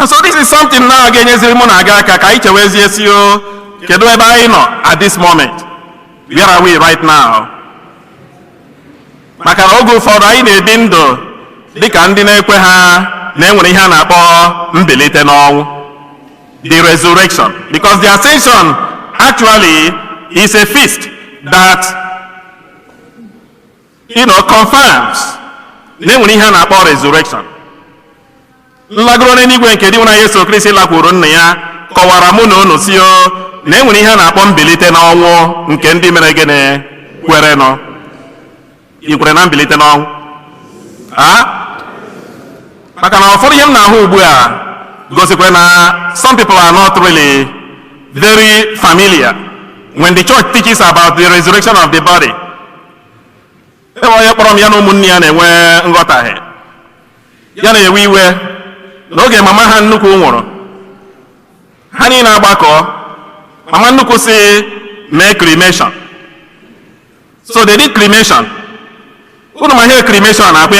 And so this is something now again at this moment. Where are we right now? Maka na oge ụfọdụ anyị na-ebi ndụ dịka ndị na-ekwe ha na-enwere ihe a na-akpọ mbilite n'ọnwụ, the resurrection, because the ascension actually is a feast that confirms na enwere ihe a na-akpọ resurrection. Nlagoro n'eluigwe nke dị nwere Yesu Kristi lakwuru nna ya kọwara mụ na unu si na enwere ihe a na-akpọ mbilite n'ọnwụ nke ndị mere gịnị kwere nọ. Ị kwere na mbilite n'ọnwụ? Maka na ụfọdụ ihe m na-ahụ ugbu a gosikwa na some people are not really very familiar when the church teaches about the resurrection of the body. Onye kpọrọ m ya na ụmụnne ya na-enwe nghọtahie, ya na-ewe iwe n'oge mama ha nnukwu nwụrụ. Ha niile agbakọ, mama nnukwu si mee cremation, so they did cremation. Unu ma ihe cremation na-akpụ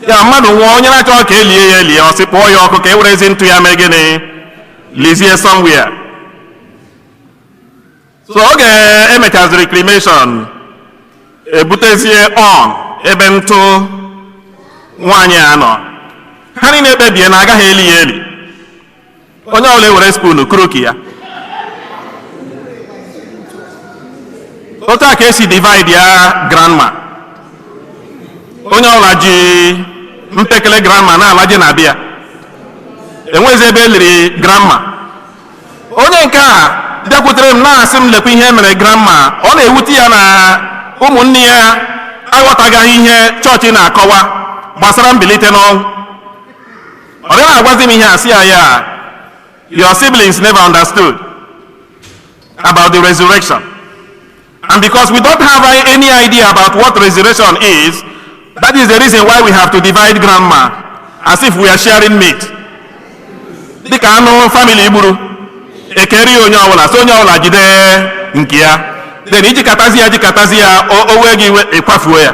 ya mmadụ nwụọ, onye na-achọ ka elie ya elie, ọ sị kpọọ ya ọkụ ka e werezi ntụ ya mee gịnị lizie somewhere. So oge emechaziri cremation, ebutezie on ebe ntụ nwaanyị a nọ, ha niile ekpebie na agaghị eli ya eli. Onye ọbụla ewere spoon kuruki ya. Otu a ka esi divide ya grandma. Onye ọbụla ji mpekele grandma na-alaje na bịa, enwezi ebe eliri grandma. Onye nke a bịakwutere m na-asị m lekwa ihe mere grandma, ọ na-ewute ya na ụmụnne ya aghọtagaghị ihe chọọchị na-akọwa gbasara mbilite n'ọnwụ. Ọ dịghị agwazi m ihe asị ya, your siblings never understood about the resurrection, and because we don't have any idea about what resurrection is, that is the reason why we have to divide grandma as if we are sharing meat. Dịka anụ family gburu ekeri onye ọbụla, so onye ọbụla jide nke ya, then ijikatazi ya owe gị ịkwafuo ya.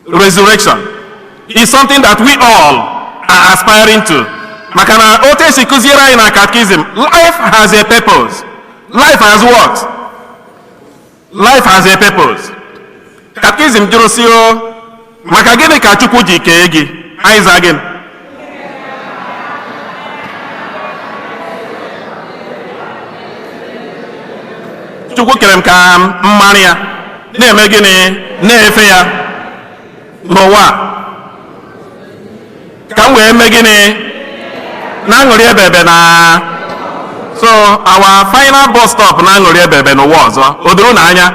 Resurrection is something that we all are aspiring to. Maka na otu esi kụziere anyị na catechism, life has a purpose. Life has what? Life has a purpose. Catechism jụrụ si maka gịnị ka Chukwu ji kee gị? Anyị zaa gịnị? Chukwu kere m ka m mara ya, na-eme gịnị? Na-efe ya n'ụwa, ka m wee mee gịnị? Na-aṅụrị ebebe na. So our final bus stop na-aṅụrị ebebe n'ụwa ọzọ, o doro n'anya.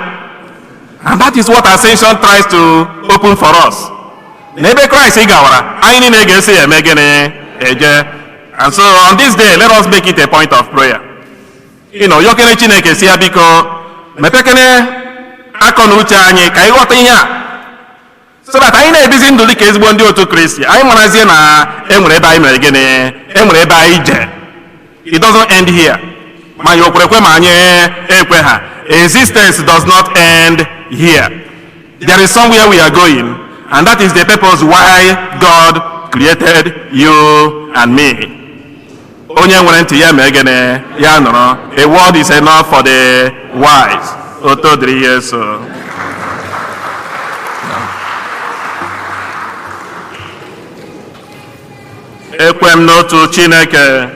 And that is what ascension tries to open for us. N'ebe Christ gawara, anyị niile ga-esi ya eme gịnị? Eje. And so on this day, let us make it a point of prayer. Yọkene Chineke si ya biko mepekene akọ na uche anyị ka anyị ghọta ihe a, so that anyị na-ebizi ndụ dịka ezigbo ndị otu Kristi. Anyị marazie na enwere ebe anyị mere gịnị? Enwere ebe anyị je. It doesn't end here. Ma anyị okwerekwe ma anyị ekwe ha, existence does not end here. There is somewhere we are going, and that is the purpose why God created you and me. Onye nwere ntị ya mee gịnị? Ya nụrụ. A word is enough for the wise. Oto dịrị Yesu. Ekwe m n'otu Chineke.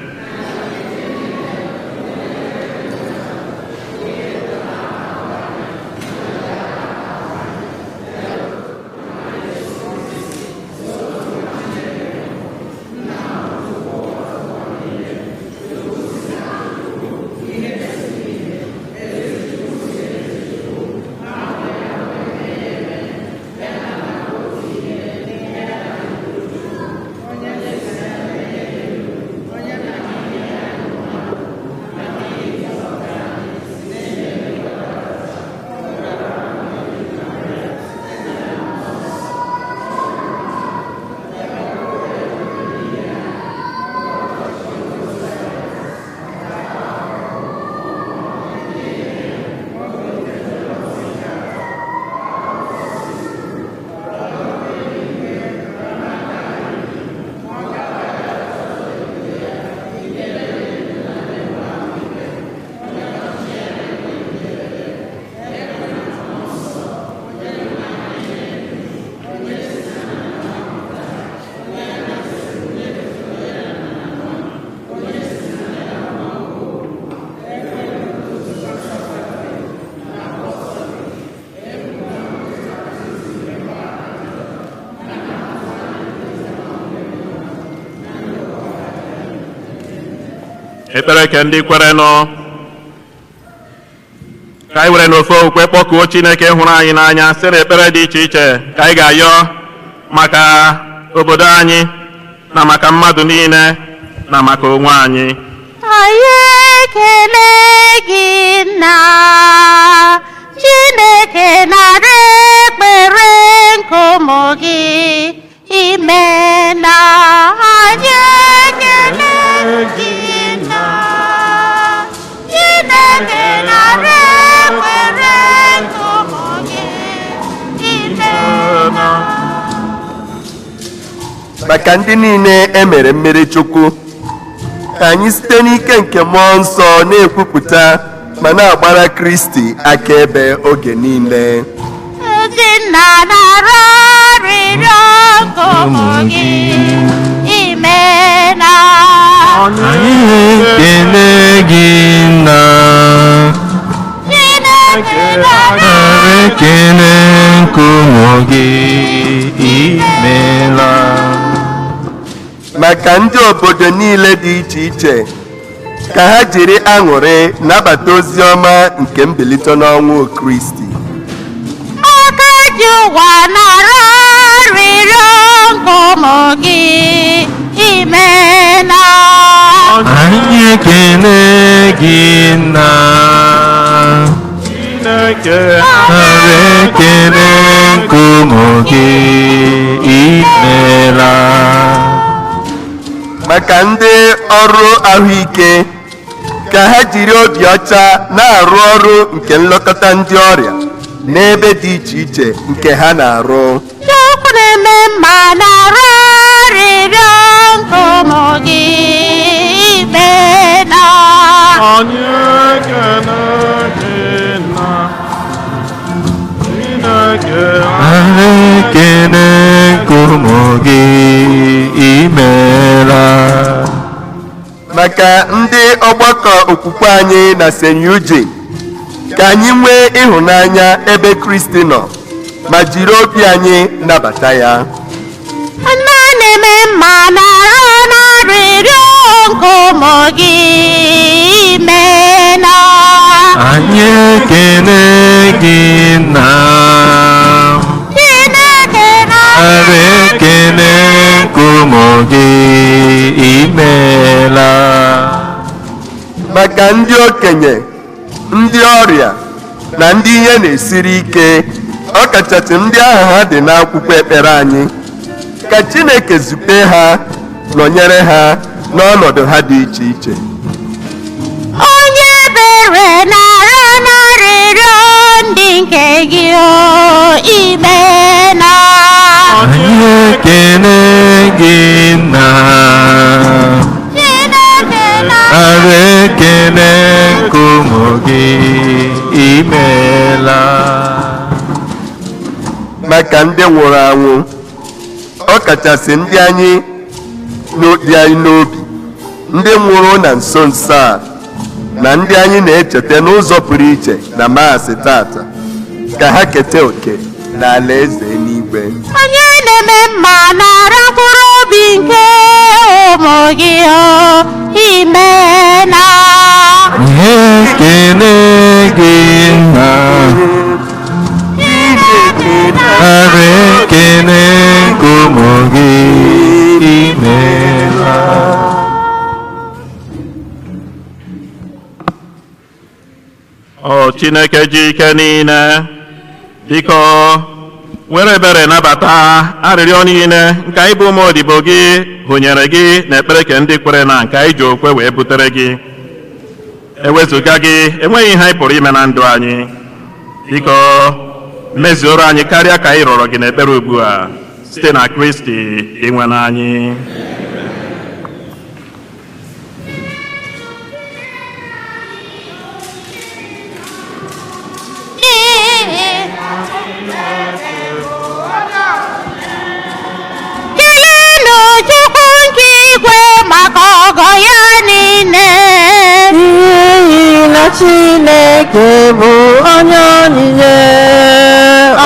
ekpere ke ndị kwerenụ ka anyị were n'ofe okwukwe kpọkuo Chineke hụrụ anyị n'anya site n'ekpere dị iche iche ka anyị ga-ayọ maka obodo anyị na maka mmadụ niile na maka onwe anyị. Anyị ekele gị nna Chineke nara ekpere nke ụmụ gị ime na anyị ekele gị nna Chineke nara ekpere nke ụmụ gị ime na. maka ndị niile emere mmiri Chukwu ka anyị site n'ike nke mmụọ nsọ na-ekwupụta ma na-agbara Kristi akaebe oge niile. Ezinna nara arịrịọ nke ụmụ gị ime na. Anyị ekele gị nna Chineke nara ekele nke ụmụ gị imela. maka ndị obodo niile dị iche iche ka ha jiri aṅụrị nabata ozi ọma nke mbilite n'ọnwụ Kristi. aka ji ụwa nara arịrịọ nke ụmụ gị ime na. Anyị ekele gị nna Chineke nara ekele nke ụmụ gị imela. maka ndị ọrụ ahụike ka ha jiri obi ọcha na-arụ ọrụ nke nlekọta ndị ọrịa n'ebe dị iche iche nke ha na-arụ. Chukwu na-eme mma nara arịrịọ nke ụmụ gị ime na. anyị ekele gị nna Chineke Nara ekele nke ụmụ gị imela. maka ndị ọgbakọ okwukwe anyị na St. Eugene ka anyị nwee ịhụnanya ebe Kristi nọ ma jiri obi anyị nabata ya. Nna na-eme mma nara arịrịọ nke ụmụ gị ime na. Anyị ekele gị nna Chineke nara ekele nke ụmụ gị imela. maka ndị okenye ndị ọrịa na ndị ihe na-esiri ike ọkachasị ndị aha ha dị n'akwụkwọ ekpere anyị ka Chineke zute ha nọnyere ha n'ọnọdụ ha dị iche iche. onye ebere nara arịrịọ ndị nke gị ime na. Anyị ekele gị nna Chineke nara ekele nke ụmụ gị imela. maka ndị nwụrụ anwụ ọkachasị ndị anyị dị anyị n'obi ndị nwụrụ na nso nso a na ndị anyị na-echeta n'ụzọ pụrụ iche na maasị tata ka ha keta oke n'ala eze n'igwe. onye na-eme mma nara mkpụrụ obi nke ụmụ gị ime na. Anyị ekele gị nna nara ekele nke ụmụ gị imela. O Chineke ji ike niile biko were ebere nabata arịrịọ niile nke anyị bụ ụmụ odibo gị hụnyere gị na ekpere ke ndị kwere na nke anyị ji okwe wee butere gị. Ewezuga gị enweghị ihe anyị pụrụ ime na ndụ anyị. Biko mezuoro anyị karịa ka anyị rọrọ gị n'ekpere ugbu a site na Kristi inwe n'anyị. keleenụ Chukwu nke igwe maka ọgọ ya niile. N'ihi na Chineke bụ onye onyinye,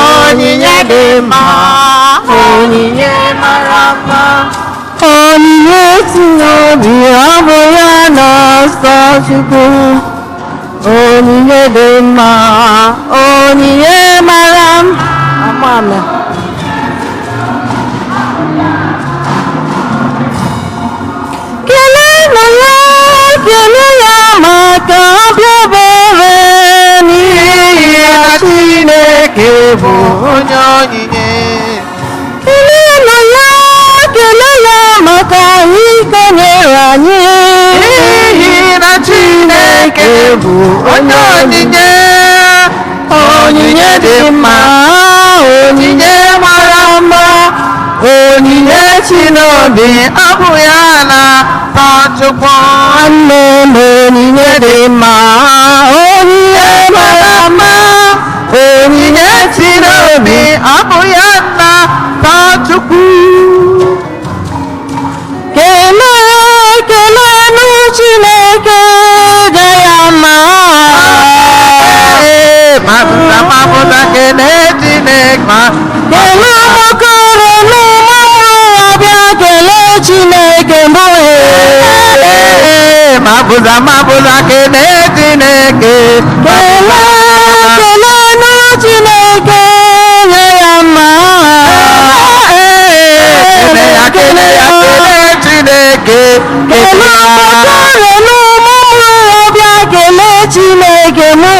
onyinye dị mma, onyinye mara mma, onyinye si n'obi ọ bụ ya nọ nso. Chukwu onyinye dị mma onyinye mara mma kelee ya maka obi ebere n'ihi na Chineke bụ onye onyinye. Kelee ya maka ike nyere anyị n'ihi na Chineke bụ onye onyinye. Onyinye dị mma onyinye mara mma onyinye si n'obi ọ bụ ya na-atọ Chukwu. Nwanne m onyinye dị mma onyinye mara mma onyinye si n'obi ọ bụ ya na-atọ Chukwu. Kelenụ Chineke dị ya mma. Mapụta kelee Chineke. Kelee ọmụkọrọ n'ụmụ ya bịa kelee Chineke mbụ. Mapụta kelee Chineke. Kelenụ Chineke dị ya mma. Kelee Chineke. Kelee ọmụkọrọ n'ụmụ ya bịa kelee Chineke mbụ.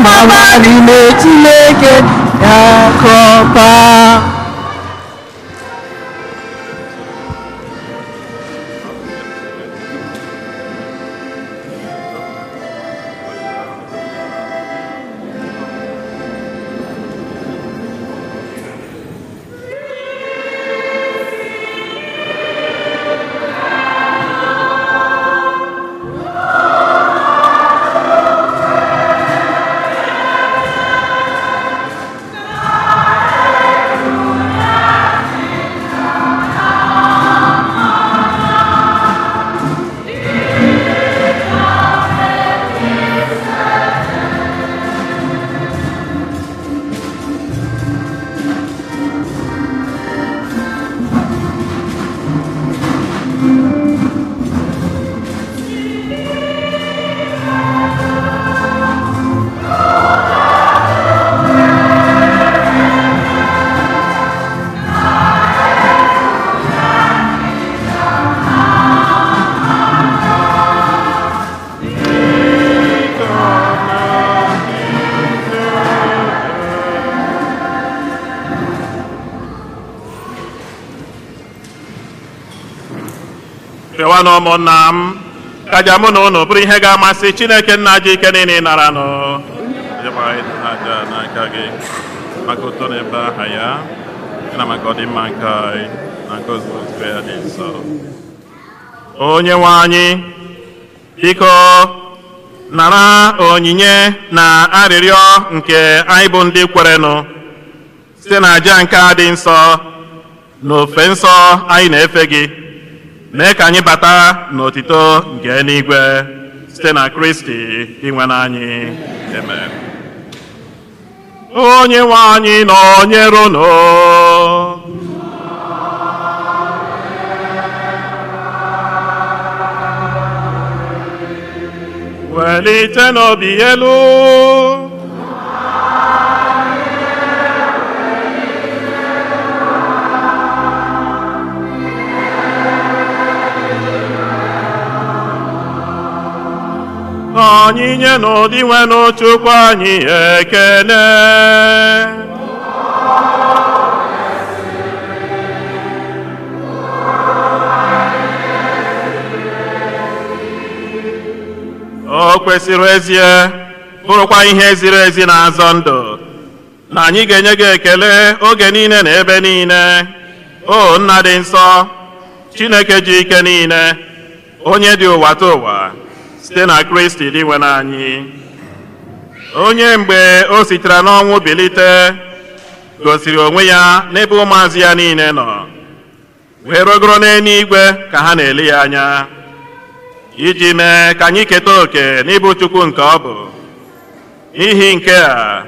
mama n'ime Chineke ga-akọpa. Rịwanụ ụmụnna m ka aja mụ na unu bụrụ ihe ga-amasị Chineke nna ji ike niile nara nụ aja n'aka gị maka uto na ebe aha ya na maka ọdịmma nke anyị na nke ozuzu ya dị nsọ. Onye nwe anyị, biko nara onyinye na arịrịọ nke anyị bụ ndị kwerenụ site na aja nke a dị nsọ na ofe nsọ anyị na-efe gị. Mee ka anyị bata n'otito nke eluigwe site na Kristi inwe n'anyị. Amen. Onye nwe anyị nọnyere unu. Welite n'obi elu. Anyị nye n'ụdị nwenụ Chukwu anyị ekele. O kwesịrị ezie bụrụkwa ihe ziri ezi na-azọ ndụ na anyị ga-enye gị ekele oge niile na ebe niile, o Nna dị nsọ, Chineke ji ike niile, onye dị ụwa ta ụwa site na Kristi dị nwe n'anyị, onye mgbe o sitere n'ọnwụ bilite gosiri onwe ya n'ebe ụmụazụ ya niile nọ, wee rogoro n'eluigwe ka ha na-ele ya anya iji mee ka anyị keta oke n'ịbụ Chukwu nke ọ bụ. N'ihi nke a,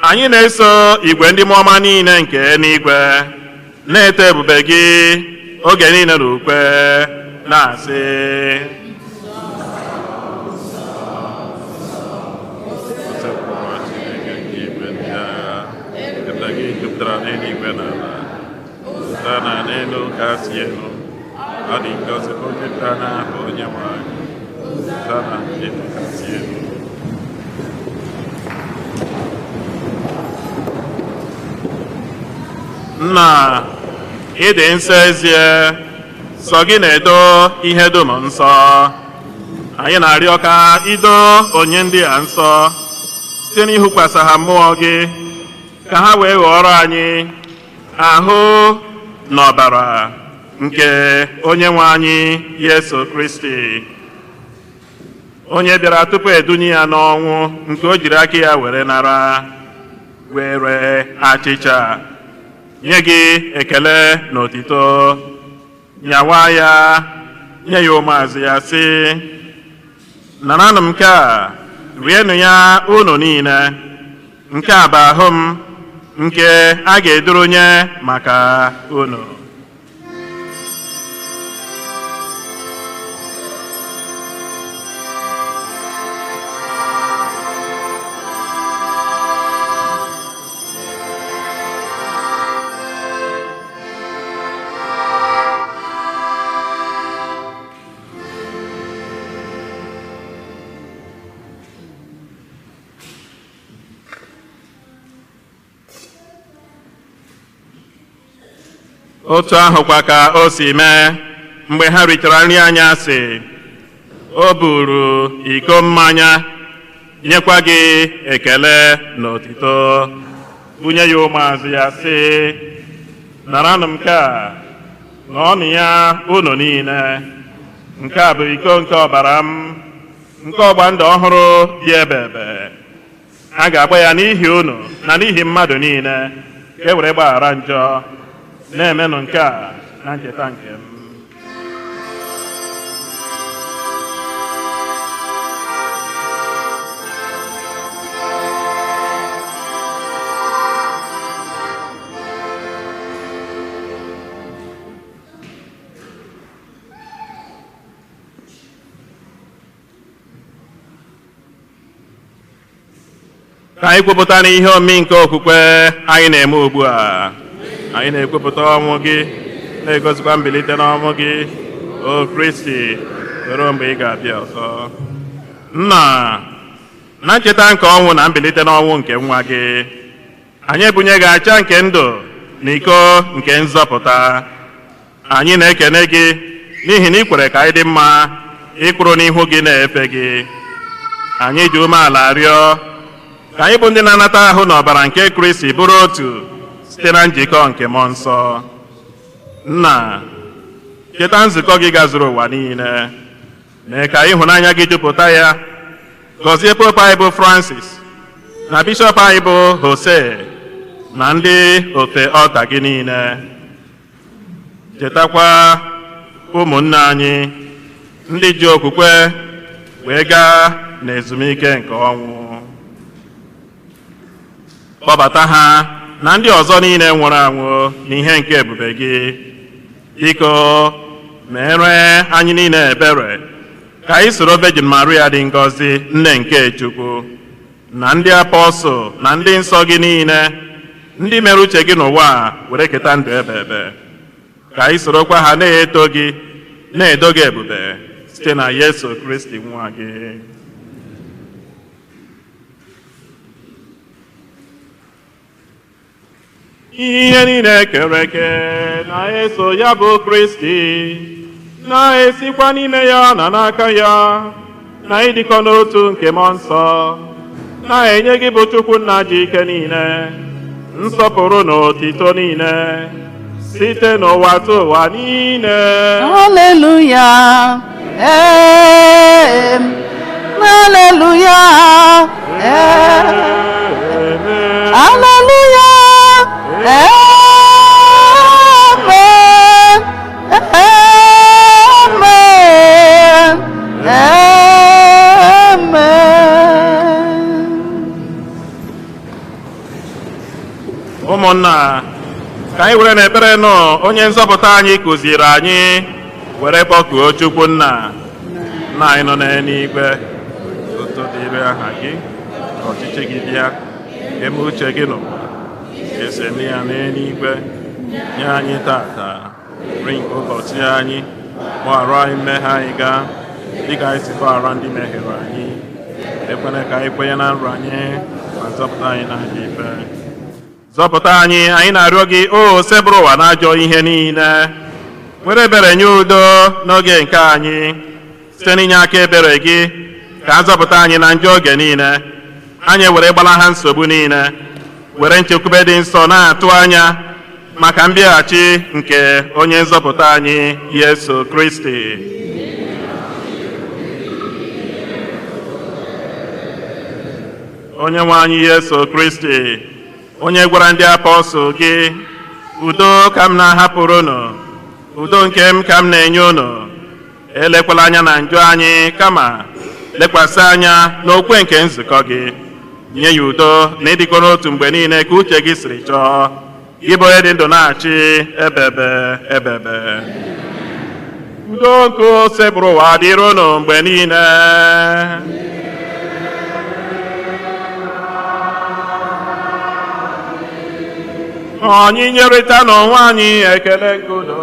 anyị na-eso igwe ndị mmụọ ọma niile nke eluigwe na-eto ebube gị oge niile n'ukwe na-asị: n'eluigwe na ala, Hosanna n'elu kasị elu, ọ dị ngọzi onye bịara n'aha onye nwe anyị, Hosanna n'elu kasị elu. Nna, ị dị nsọ ezie, sọ gị na-edo ihe dum nsọ. Anyị na-arịọ ka ido onye ndị a nsọ site n'ihukwasa ha mmụọ gị, ka ha wee ghọrọ anyị ahụ na ọbara nke onye nwe anyị Yesu Kristi, onye bịara tupu edunye ya n'ọnwụ nke o jiri aka ya were nara, were achịcha nye gị ekele na otito, nyawa ya nye ya ụmụazụ ya sị: naranụ m nke a, rienụ ya unu niile, nke a bụ ahụ m nke a ga-eduru nye maka unu. otu ahụkwa ka o si mee mgbe ha richara nri anyasị. O buru iko mmanya nyekwa gị ekele na otito, bunye ya ụmụazụ ya sị, naranụ nke a, ṅụọnụ ya unu niile. Nke a bụ iko nke ọbara m, nke ọgba ndụ ọhụrụ dị ebebe. A ga-agba ya n'ihi unu na n'ihi mmadụ niile, ka e were gbaghara njọ. Na-emenụ nke a na ncheta nke m. Ka anyị kwupụta n'ihe omimi nke okwukwe anyị na-eme ugbu a. Anyị na-ekwupụta ọnwụ gị, na-egosikwa mbilite n'ọnwụ gị, o Kristi, ruo mgbe ị ga-abịa ọzọ. Nna, na ncheta nke ọnwụ na mbilite n'ọnwụ nke nwa gị, anyị ebunye gị acha nke ndụ na iko nke nzọpụta. Anyị na-ekene gị n'ihi na ị kwere ka anyị dị mma ịkwụrụ n'ihu gị na-efe gị. Anyị ji umeala rịọ ka anyị bụ ndị na-anata ahụ na ọbara nke Kristi bụrụ otu site na njikọ nke mmụọ nsọ. Nna, cheta nzukọ gị gazuru ụwa niile, mee ka ịhụnanya gị jupụta ya. Gọzie Pope anyị bụ Francis na Bishọp anyị bụ Jose na ndị ofe ọta gị niile. Chetakwa ụmụnne anyị ndị ji okwukwe wee gaa n'ezumike nke ọnwụ. Kpọbata ha na ndị ọzọ niile nwụrụ anwụ n'ihe nke ebube gị. Biko mere anyị niile ebere ka anyị soro Virgin Maria dị ngọzi, nne nke Chukwu, na ndị apọstụl na ndị nsọ gị niile, ndị mere uche gị n'ụwa were keta ndụ ebebe. Ka anyị sorokwa ha na-eto gị, na-edo gị ebube site na Yesu Kristi nwa gị. Ihe niile kere eke na-eso ya bụ Kristi, na-esikwa n'ime ya na n'aka ya, na ịdịkọ n'otu nke mmụọ nsọ, na-enye gị bụ Chukwu Nna ji ike niile, nsọpụrụ na otito niile, site n'ụwa tụ ụwa niile. Hallelujah. Hallelujah. Hallelujah. Amen. Amen. Ụmụnna, ka anyị were n'ekpere nọ onye nzọpụta anyị kụziri anyị were kpọkuo Chukwu Nna. Nna anyị nọ n'eluigwe, otuto dịrị aha gị, ka ọchịchị gị bịa, eme uche gị n'ụwa esi eme ya n'eluigwe. Nye anyị tata nri nke ụbọchị anyị, gbaghara anyị mmehie anyị gaa dịka anyị si gbaghara ndị mehiere anyị. Ekwela ka anyị kwenye na nranye, ma zọpụta anyị n'ajọ ife. Zọpụta anyị, anyị na-arịọ gị, o sebụrụ ụwa n'ajọ ihe niile. Were ebere nye udo n'oge nke anyị, site n'inye aka ebere gị, ka a zọpụta anyị na njọ oge niile. Anyị were gbalaha nsogbu niile, were nchekwube dị nsọ na-atụ anya maka mbịaghachi nke onye nzọpụta anyị Yesu Kristi. Onye nwe anyị Yesu Kristi, onye gwara ndị apọstụl gị, udo ka m na-ahapụrụ unu, udo nke m ka m na-enye unu. Elekwala anya na njọ anyị, kama lekwasị anya n'okwe nke nzukọ gị. Nye ya udo na ịdịkọ n'otu mgbe niile ka uche gị siri chọọ. Gị bụ onye dị ndụ na-achị ebebe ebebe. Udo nke sebụrụ ụwa dịrị unu mgbe niile. Anyị nyerịta n'onwe anyị ekele nke udo.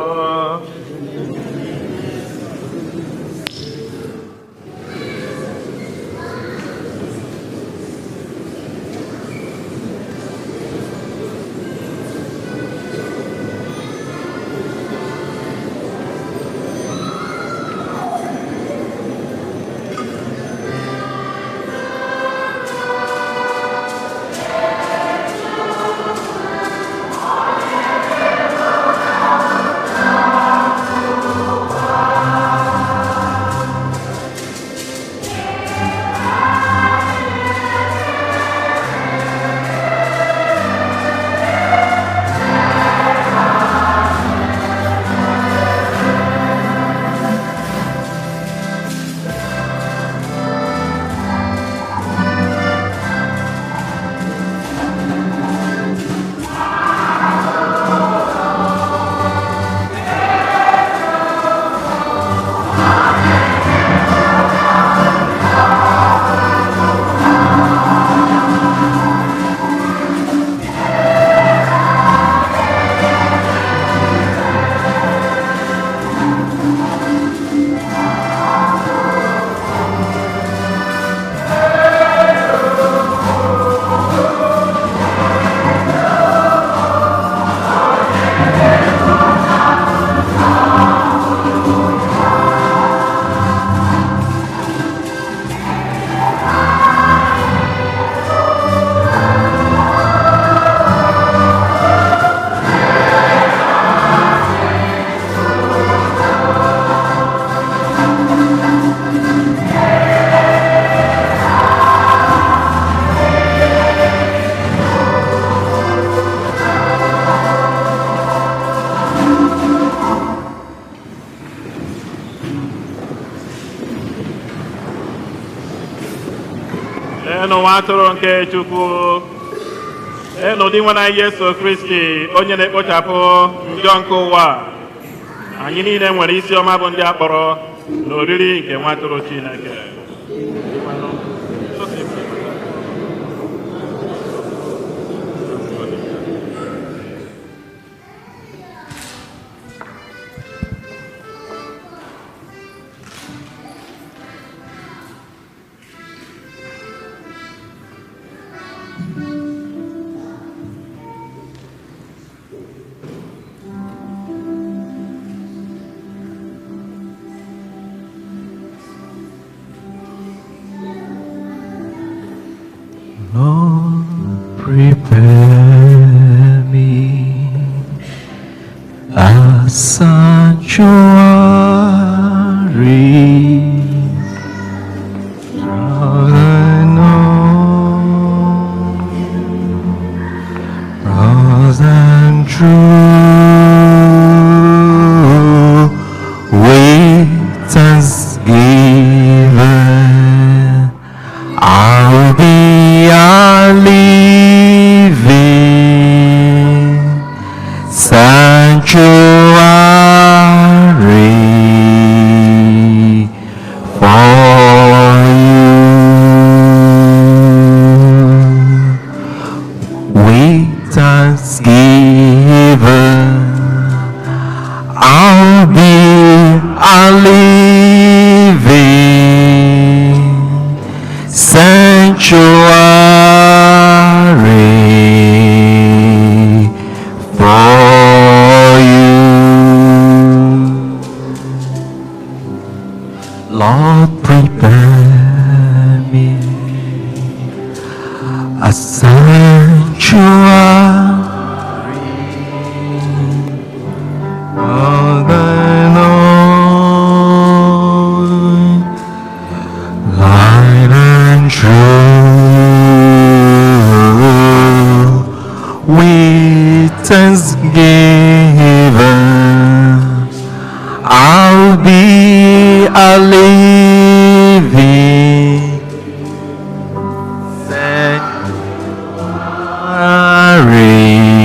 atụrụ nke Chukwu. N'ụdị nwa na Yesu Kristi onye na-ekpochapụ njọ nke ụwa, anyị niile nwere isi ọma bụ ndị akpọrọ n'oriri nke nwa atụrụ Chineke. Lord, prepare me a sanctuary, broad and true, with thanksgiving, I'll be a living sanctuary for you. With thanksgiving, I'll be a living sanctuary for you. Lord, prepare me a sanctuary, of thine own, light and true, with thanksgiving, I'll be a living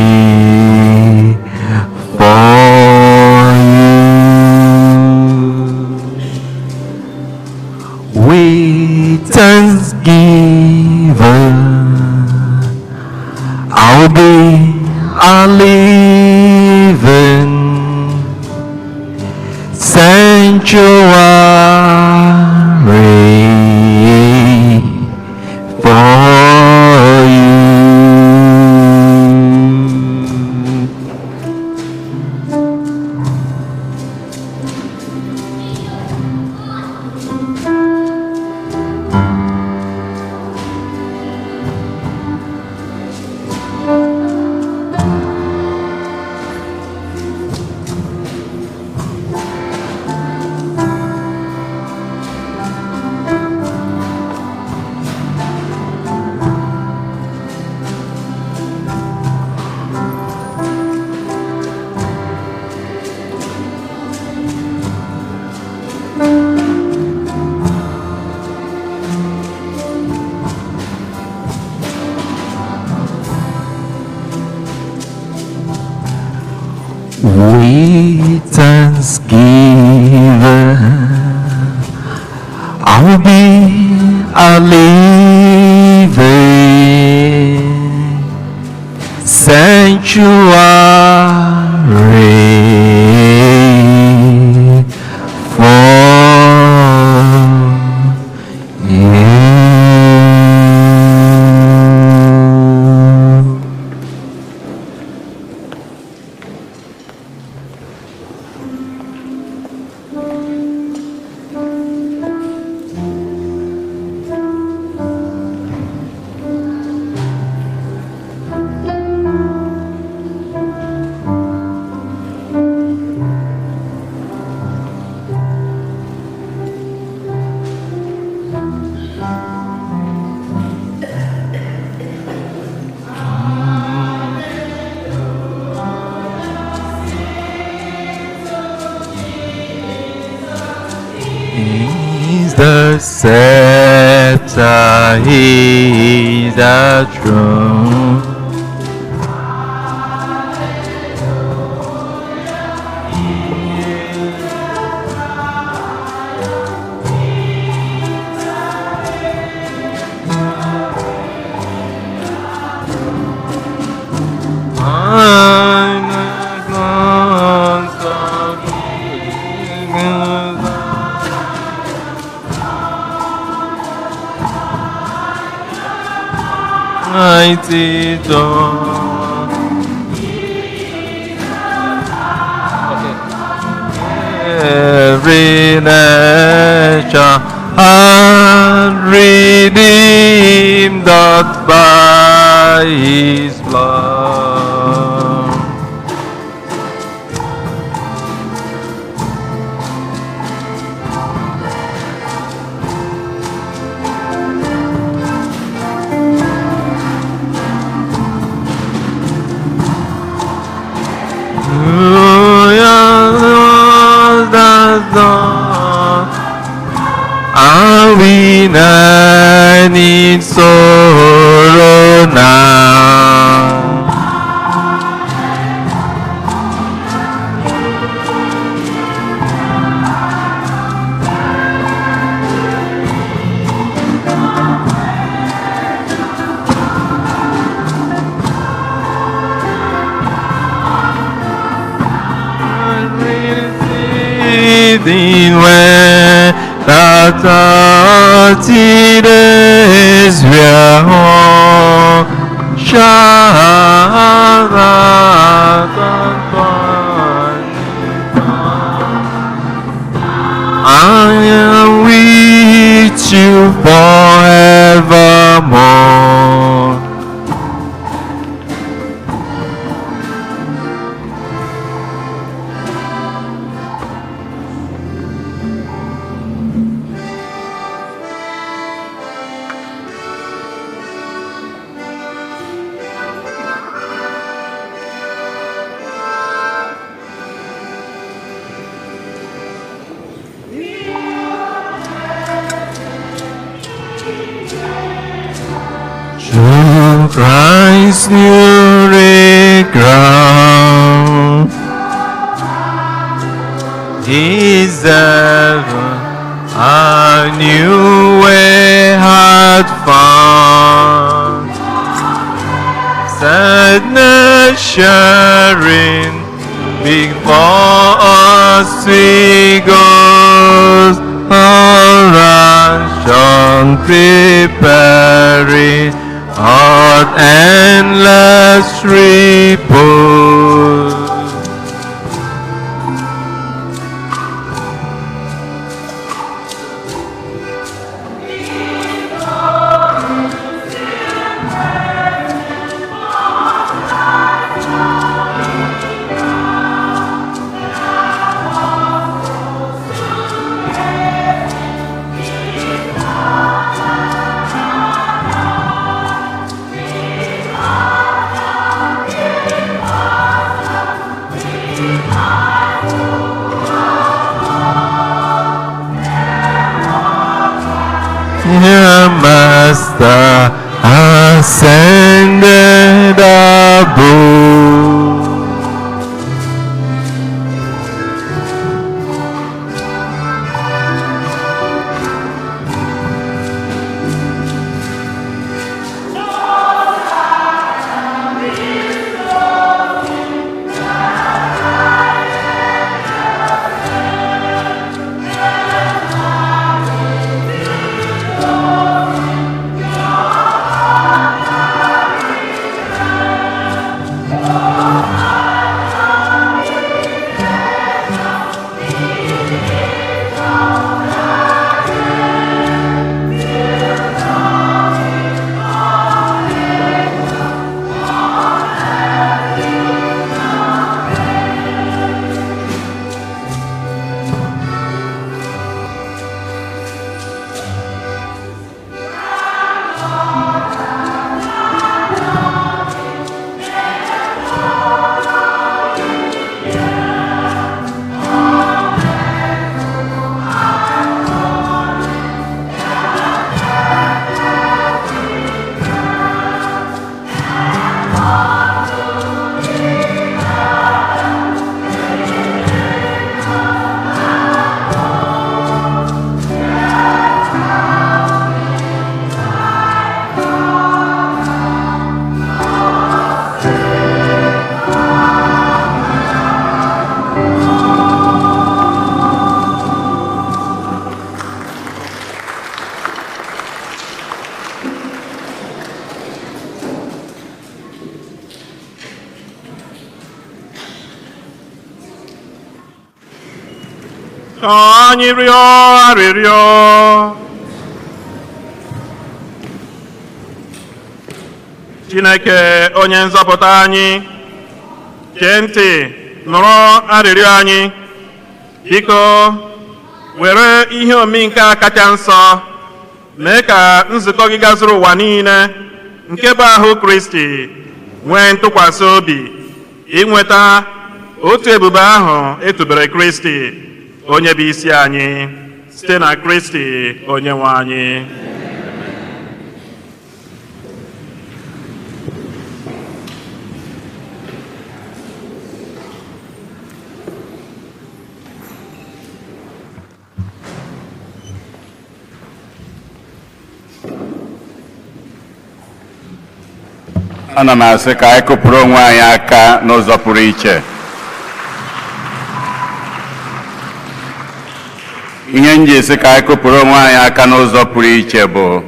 sanctuary for you. With thanksgiving, I'll be a living sanctuary for you. With thanksgiving, I'll be a living sanctuary for you. Is the scepter he the truth. Mighty dawn. Every nation redeemed us by His blood. Are we not in sorrow now? Where that it is we are all shall I am with you forevermore. Through Christ's new ground, His heaven a new way had found. Sadness sharing before us we go, around preparing our endless repose. Ka anyị rịọ arịrịọ. Chineke onye nzọpụta anyị, gee ntị nụrụ arịrịọ anyị. Biko were ihe ominke a kacha nsọ mee ka nzukọ gị gazuru ụwa niile nke bụ ahụ Kristi nwee ntụkwasị obi inweta otu ebube ahụ etubere Kristi onye bụ isi anyị site na Kristi onye nwe anyị. Ana m asị ka anyị kụpụrụ onwe anyị aka n'ụzọ pụrụ iche. Ihe m ji esi ka anyị kụpụrụ onwe anyị aka n'ụzọ pụrụ iche bụ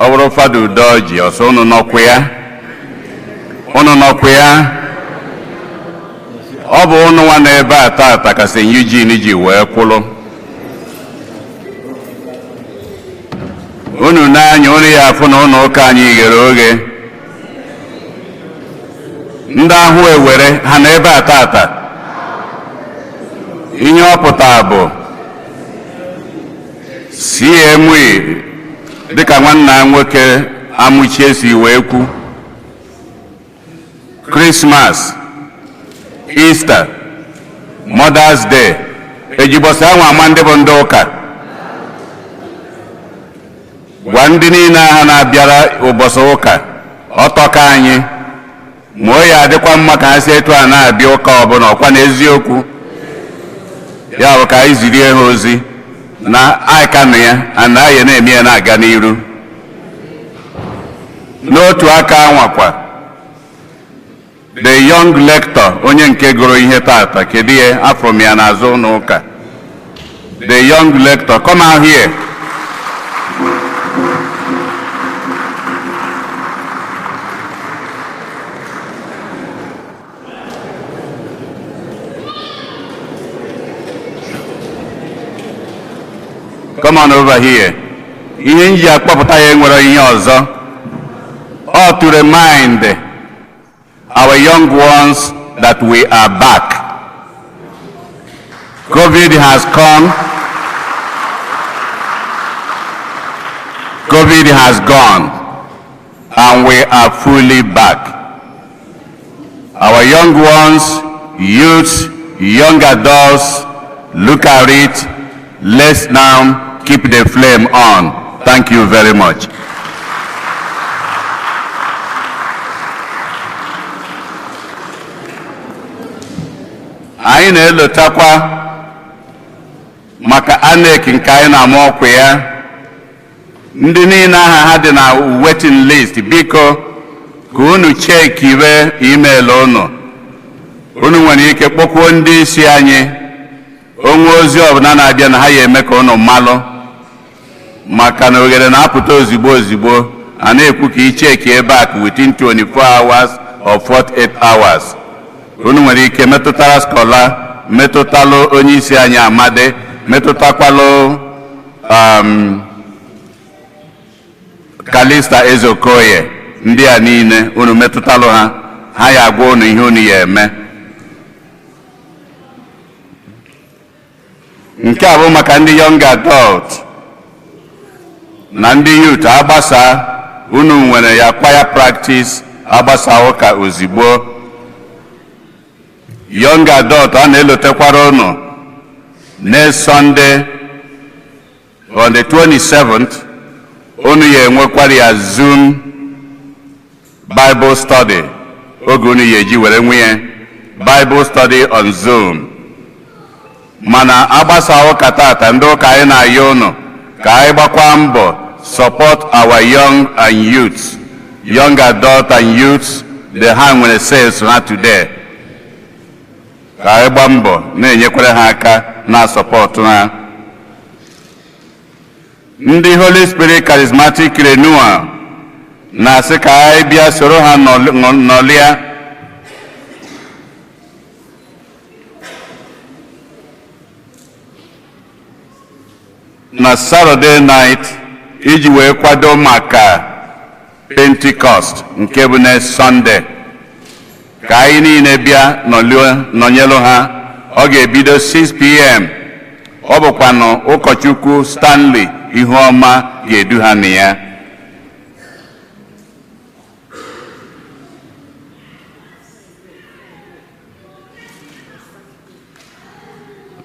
ọ bụrụ Fada Udoji ọsọ unu nọkwa ya, unu nọkwa ya. Ọ bụ unu nwa n'ebe a tata ka St. Eugene ji wee kwụrụ. Unu n'anya unu ya afụ na ụlọ ụka anyị ghere oghe. Ndị ahụ ewere ha n'ebe a tata. Ihe ọ pụtara bụ CME dịka nwanna nwoke Amuchie si wee kwu, Christmas, Easter, Mother's Day ejibọsị anwa ama ndị bụ ndị ụka. Gwa ndị niile ha na-abịara ụbọchị ụka ọtọka anyị ma o ya adịkwa mma ka ha si etu a na-abịa ụka ọbụla ọkwa n'eziokwu. Ya bụ ka anyị ziri ha ozi na anyị ka nụ ya na anyị na-eme ya na-aga n'iru. N'otu aka nwakwa the young lector onye nke gụrụ ihe tata, kedu ihe afọ m ya n'azụ n'ụka. The young lector, come out here. Come on over here. Ihe nji akpọpụta ya nwere ihe ọzọ. Or to remind our young ones that we are back. COVID has come. COVID has gone. And we are fully back. Our young ones, youths, young adults, look at it. Let's now keep the flame on. Thank you very much. Anyị na-elotakwa maka ANEC nke anyị na-ama ọkwa ya. Ndị niile aha ha dị na waiting list, biko ka unu chekiwe email unu. Unu nwere ike kpọkwuo ndị isi anyị onwe ozi ọbụla na-abịa na ha ya eme ka unu malụ, maka na oghere na-apụta ozigbo ozigbo. A na-ekwu ka icheki ebe a within 24 hours or 48 hours. Unu nwere ike metụtara skola, metụtalụ onye isi anyị Amade, metụtakwalụ Kalista Ezeokoye. Ndị a niile unu metụtalụ ha, ha ya agwa unu ihe unu ya eme. Nke a bụ maka ndị young adult na ndị youth. Agbasa unu nwere ya choir practice, agbasa ụka ozigbo. Young adult a na-elotekwara unu next Sunday on the 27th. Unu ya enwekwara ya Zoom Bible study. Oge unu ya eji were nwe ya Bible study on Zoom. Mana agbasa ụka tata ndị ụka anyị na-ayọ unu ka anyị gbakwa mbọ support our young and youths, young adult and youths. The ha nwere sales ha today. Ka anyị gba mbọ na-enyekwara ha aka na support ha. Ndị Holy Spirit Charismatic Renewal na-asị ka anyị bịa soro ha nọlịa. na Saturday night iji wee kwado maka Pentecost nke bụ next Sunday ka anyị niile bịa nọnyelu ha. Ọ ga-ebido 6 p.m. ọ bụkwanụ ụkọchukwu Stanley Ihuọma ga-edu ha na ya.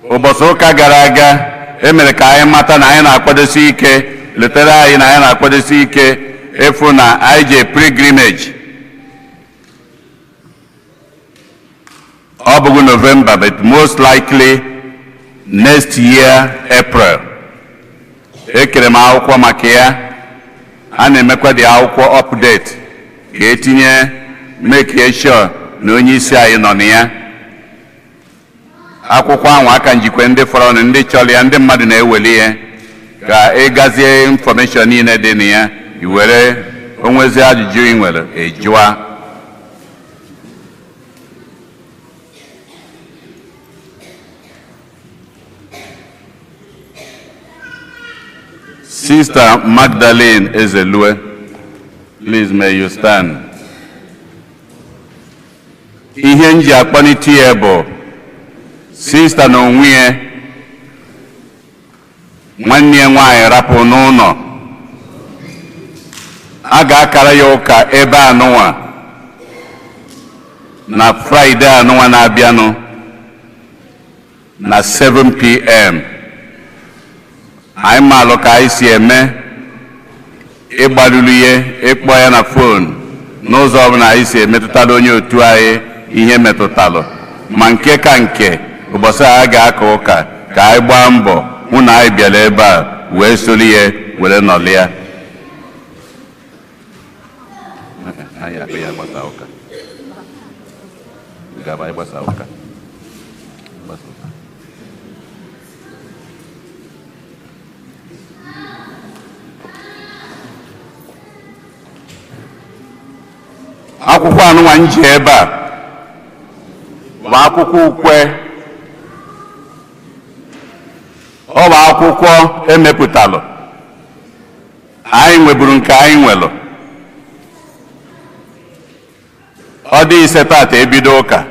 Ụbọchị ụka gara aga emere ka anyị mata na anyị na-akwadosi ike, letere anyị na anyị na-akwadosi ike efu na anyị je pilgrimage. Ọ bụghị November, but most likely next year April. Ekere m akwụkwọ maka ya. A na-emekwa dị akwụkwọ update ka etinye make sure na onye isi anyị nọ na ya. Akwụkwọ ahụ aka njikwe ndị fọrọ na ndị chọrọ ya, ndị mmadụ na-eweli ya ka ịgazie information niile dị na ya, iwere onwezi ajụjụ ị nwere ejụa. Sister Magdalene Ezelue, please may you stand. Ihe nji akpọnite ya bụ Sister na onwe ya nwanne ya nwaanyị rapụ n'ụlọ. A ga-akara ya ụka ebe anụnwa na Friday anụnwa na-abịanụ na 7 p.m. Anyị maalụ ka anyị si eme ịgbalụlụ ihe ịkpọ ya na fon n'ụzọ ọbụla anyị si emetụtala onye otu anyị ihe metụtalụ, ma nke ka nke ụbọchị a ga-aka ụka ka anyị gbaa mbọ hụ na anyị bịara ebe a wee soro ya were nọlị ya. Akwụkwọ anụnwa nji ebe a bụ akwụkwọ ukwe. Ọ bụ akwụkwọ emepụtalụ. Anyị nweburu nke anyị nwelụ. Ọ dị ise tata ebido ụka,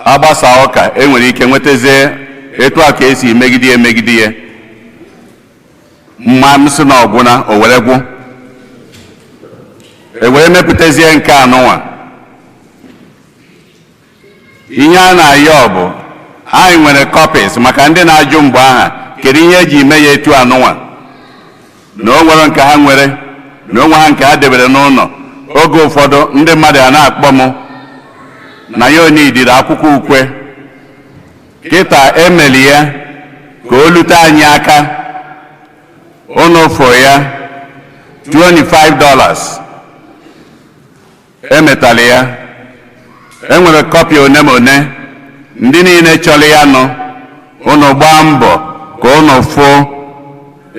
agbasa ụka enwere ike nwetazie etu a ka esi megide ya. Mma m sị na ọgwụna o were gwụ. Ewere mepụtazie nke anụnwa. Ihe a na-ayọ bụ anyị nwere copies maka ndị na-ajụ mgbe aha kedu ihe eji ime ya etu anụnwa, na o nwere nke ha nwere na onwe ha nke ha debere n'ụlọ. Oge ụfọdụ ndị mmadụ a na-akpọ m na ya onidiri akwụkwọ ukwe. Kịta emeli ya ka o lute anyị aka. Ụnụ fọ ya $25. Emetala ya. Enwere kọpị one ma one. Ndị niile chọrọ ya nọ ụnụ gbaa mbọ ka ụnụ fụ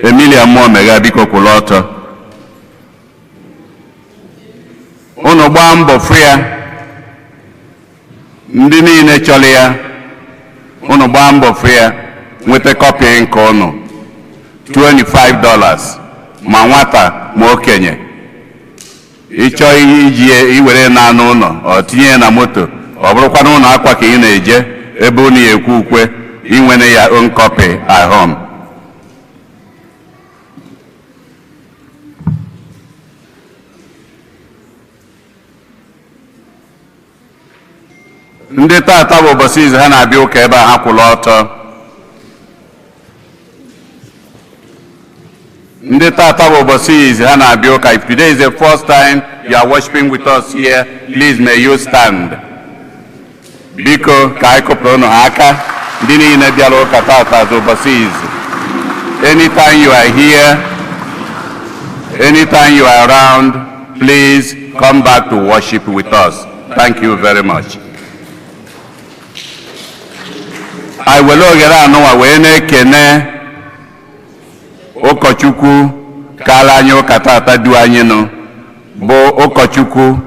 Emilia Mmụọmega, biko kwụrụ ọtọ. Ụnụ gbaa mbọ fụ ya. Ndị niile chọrọ ya ụnụ gbaa mbọ fụ ya, nweta kọpị nke ụnụ $25 ma nwata ma okenye. Ịchọ iji iwere na-anụ ụlọ ọ tinye na moto, ọ bụrụkwa na ụlọ akwa ka ị na-eje ebe unu ya ekwu ukwe, inwere ya own copy at home. Ndị tata bụ ụbọchị izu ha na-abịa ụka ebe a ha kwụrụ ọtọ. Ndị tata bụ ụbọchị izu ha na-abịa ụka. If today is the first time you are worshiping with us here, please may you stand. Biko ka anyị kụpụrụ ụnụ ha aka. Ndị niile bịara ụka tata bụ ụbọchị izu. Anytime you are here, anytime you are around, please come back to worship with us. Thank you very much. I will ogere anụwa wee na-ekene ụkọchukwu kala anyị ụka tata du anyị nụ bụ ụkọchukwu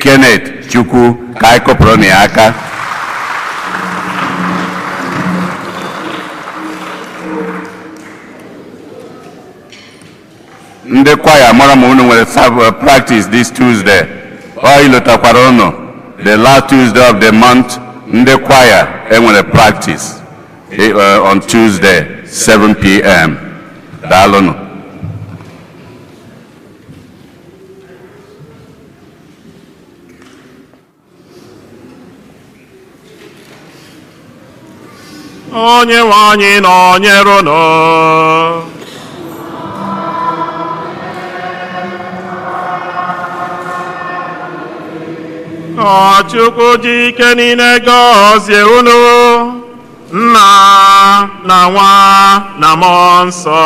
Kenneth Chukwu ka anyị kụpụrụ na ya aka. ndị kwaya mara ma unu nwere practice this Tuesday. Ọ ilotakwara unu the last Tuesday of the month, ndị kwaya enwere practice on Tuesday 7 p.m. Daalụnụ. Onye nwe anyị nọnyere unu. Ka Chukwu ji ike niile gọzie unu, Nna na Nwa na Mmụọ Nsọ.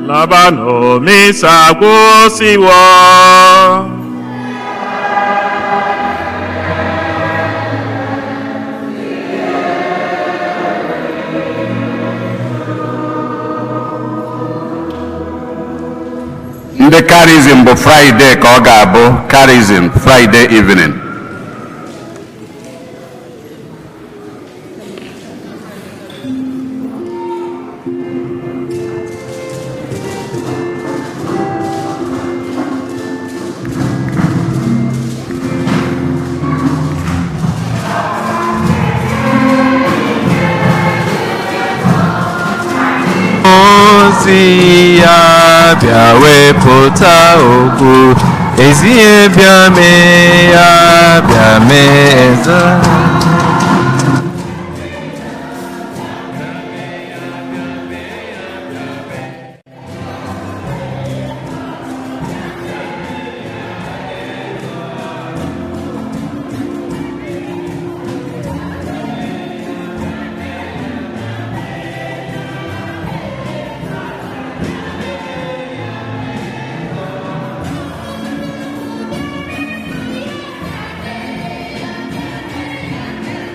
Labanụ misa gwụsịwo. Ndị charism bụ Friday ka ọ ga-abụ charism Friday evening. Ozi ya bịa wepụta okwu, ezi ihe bịa mee ya bịa mee eze.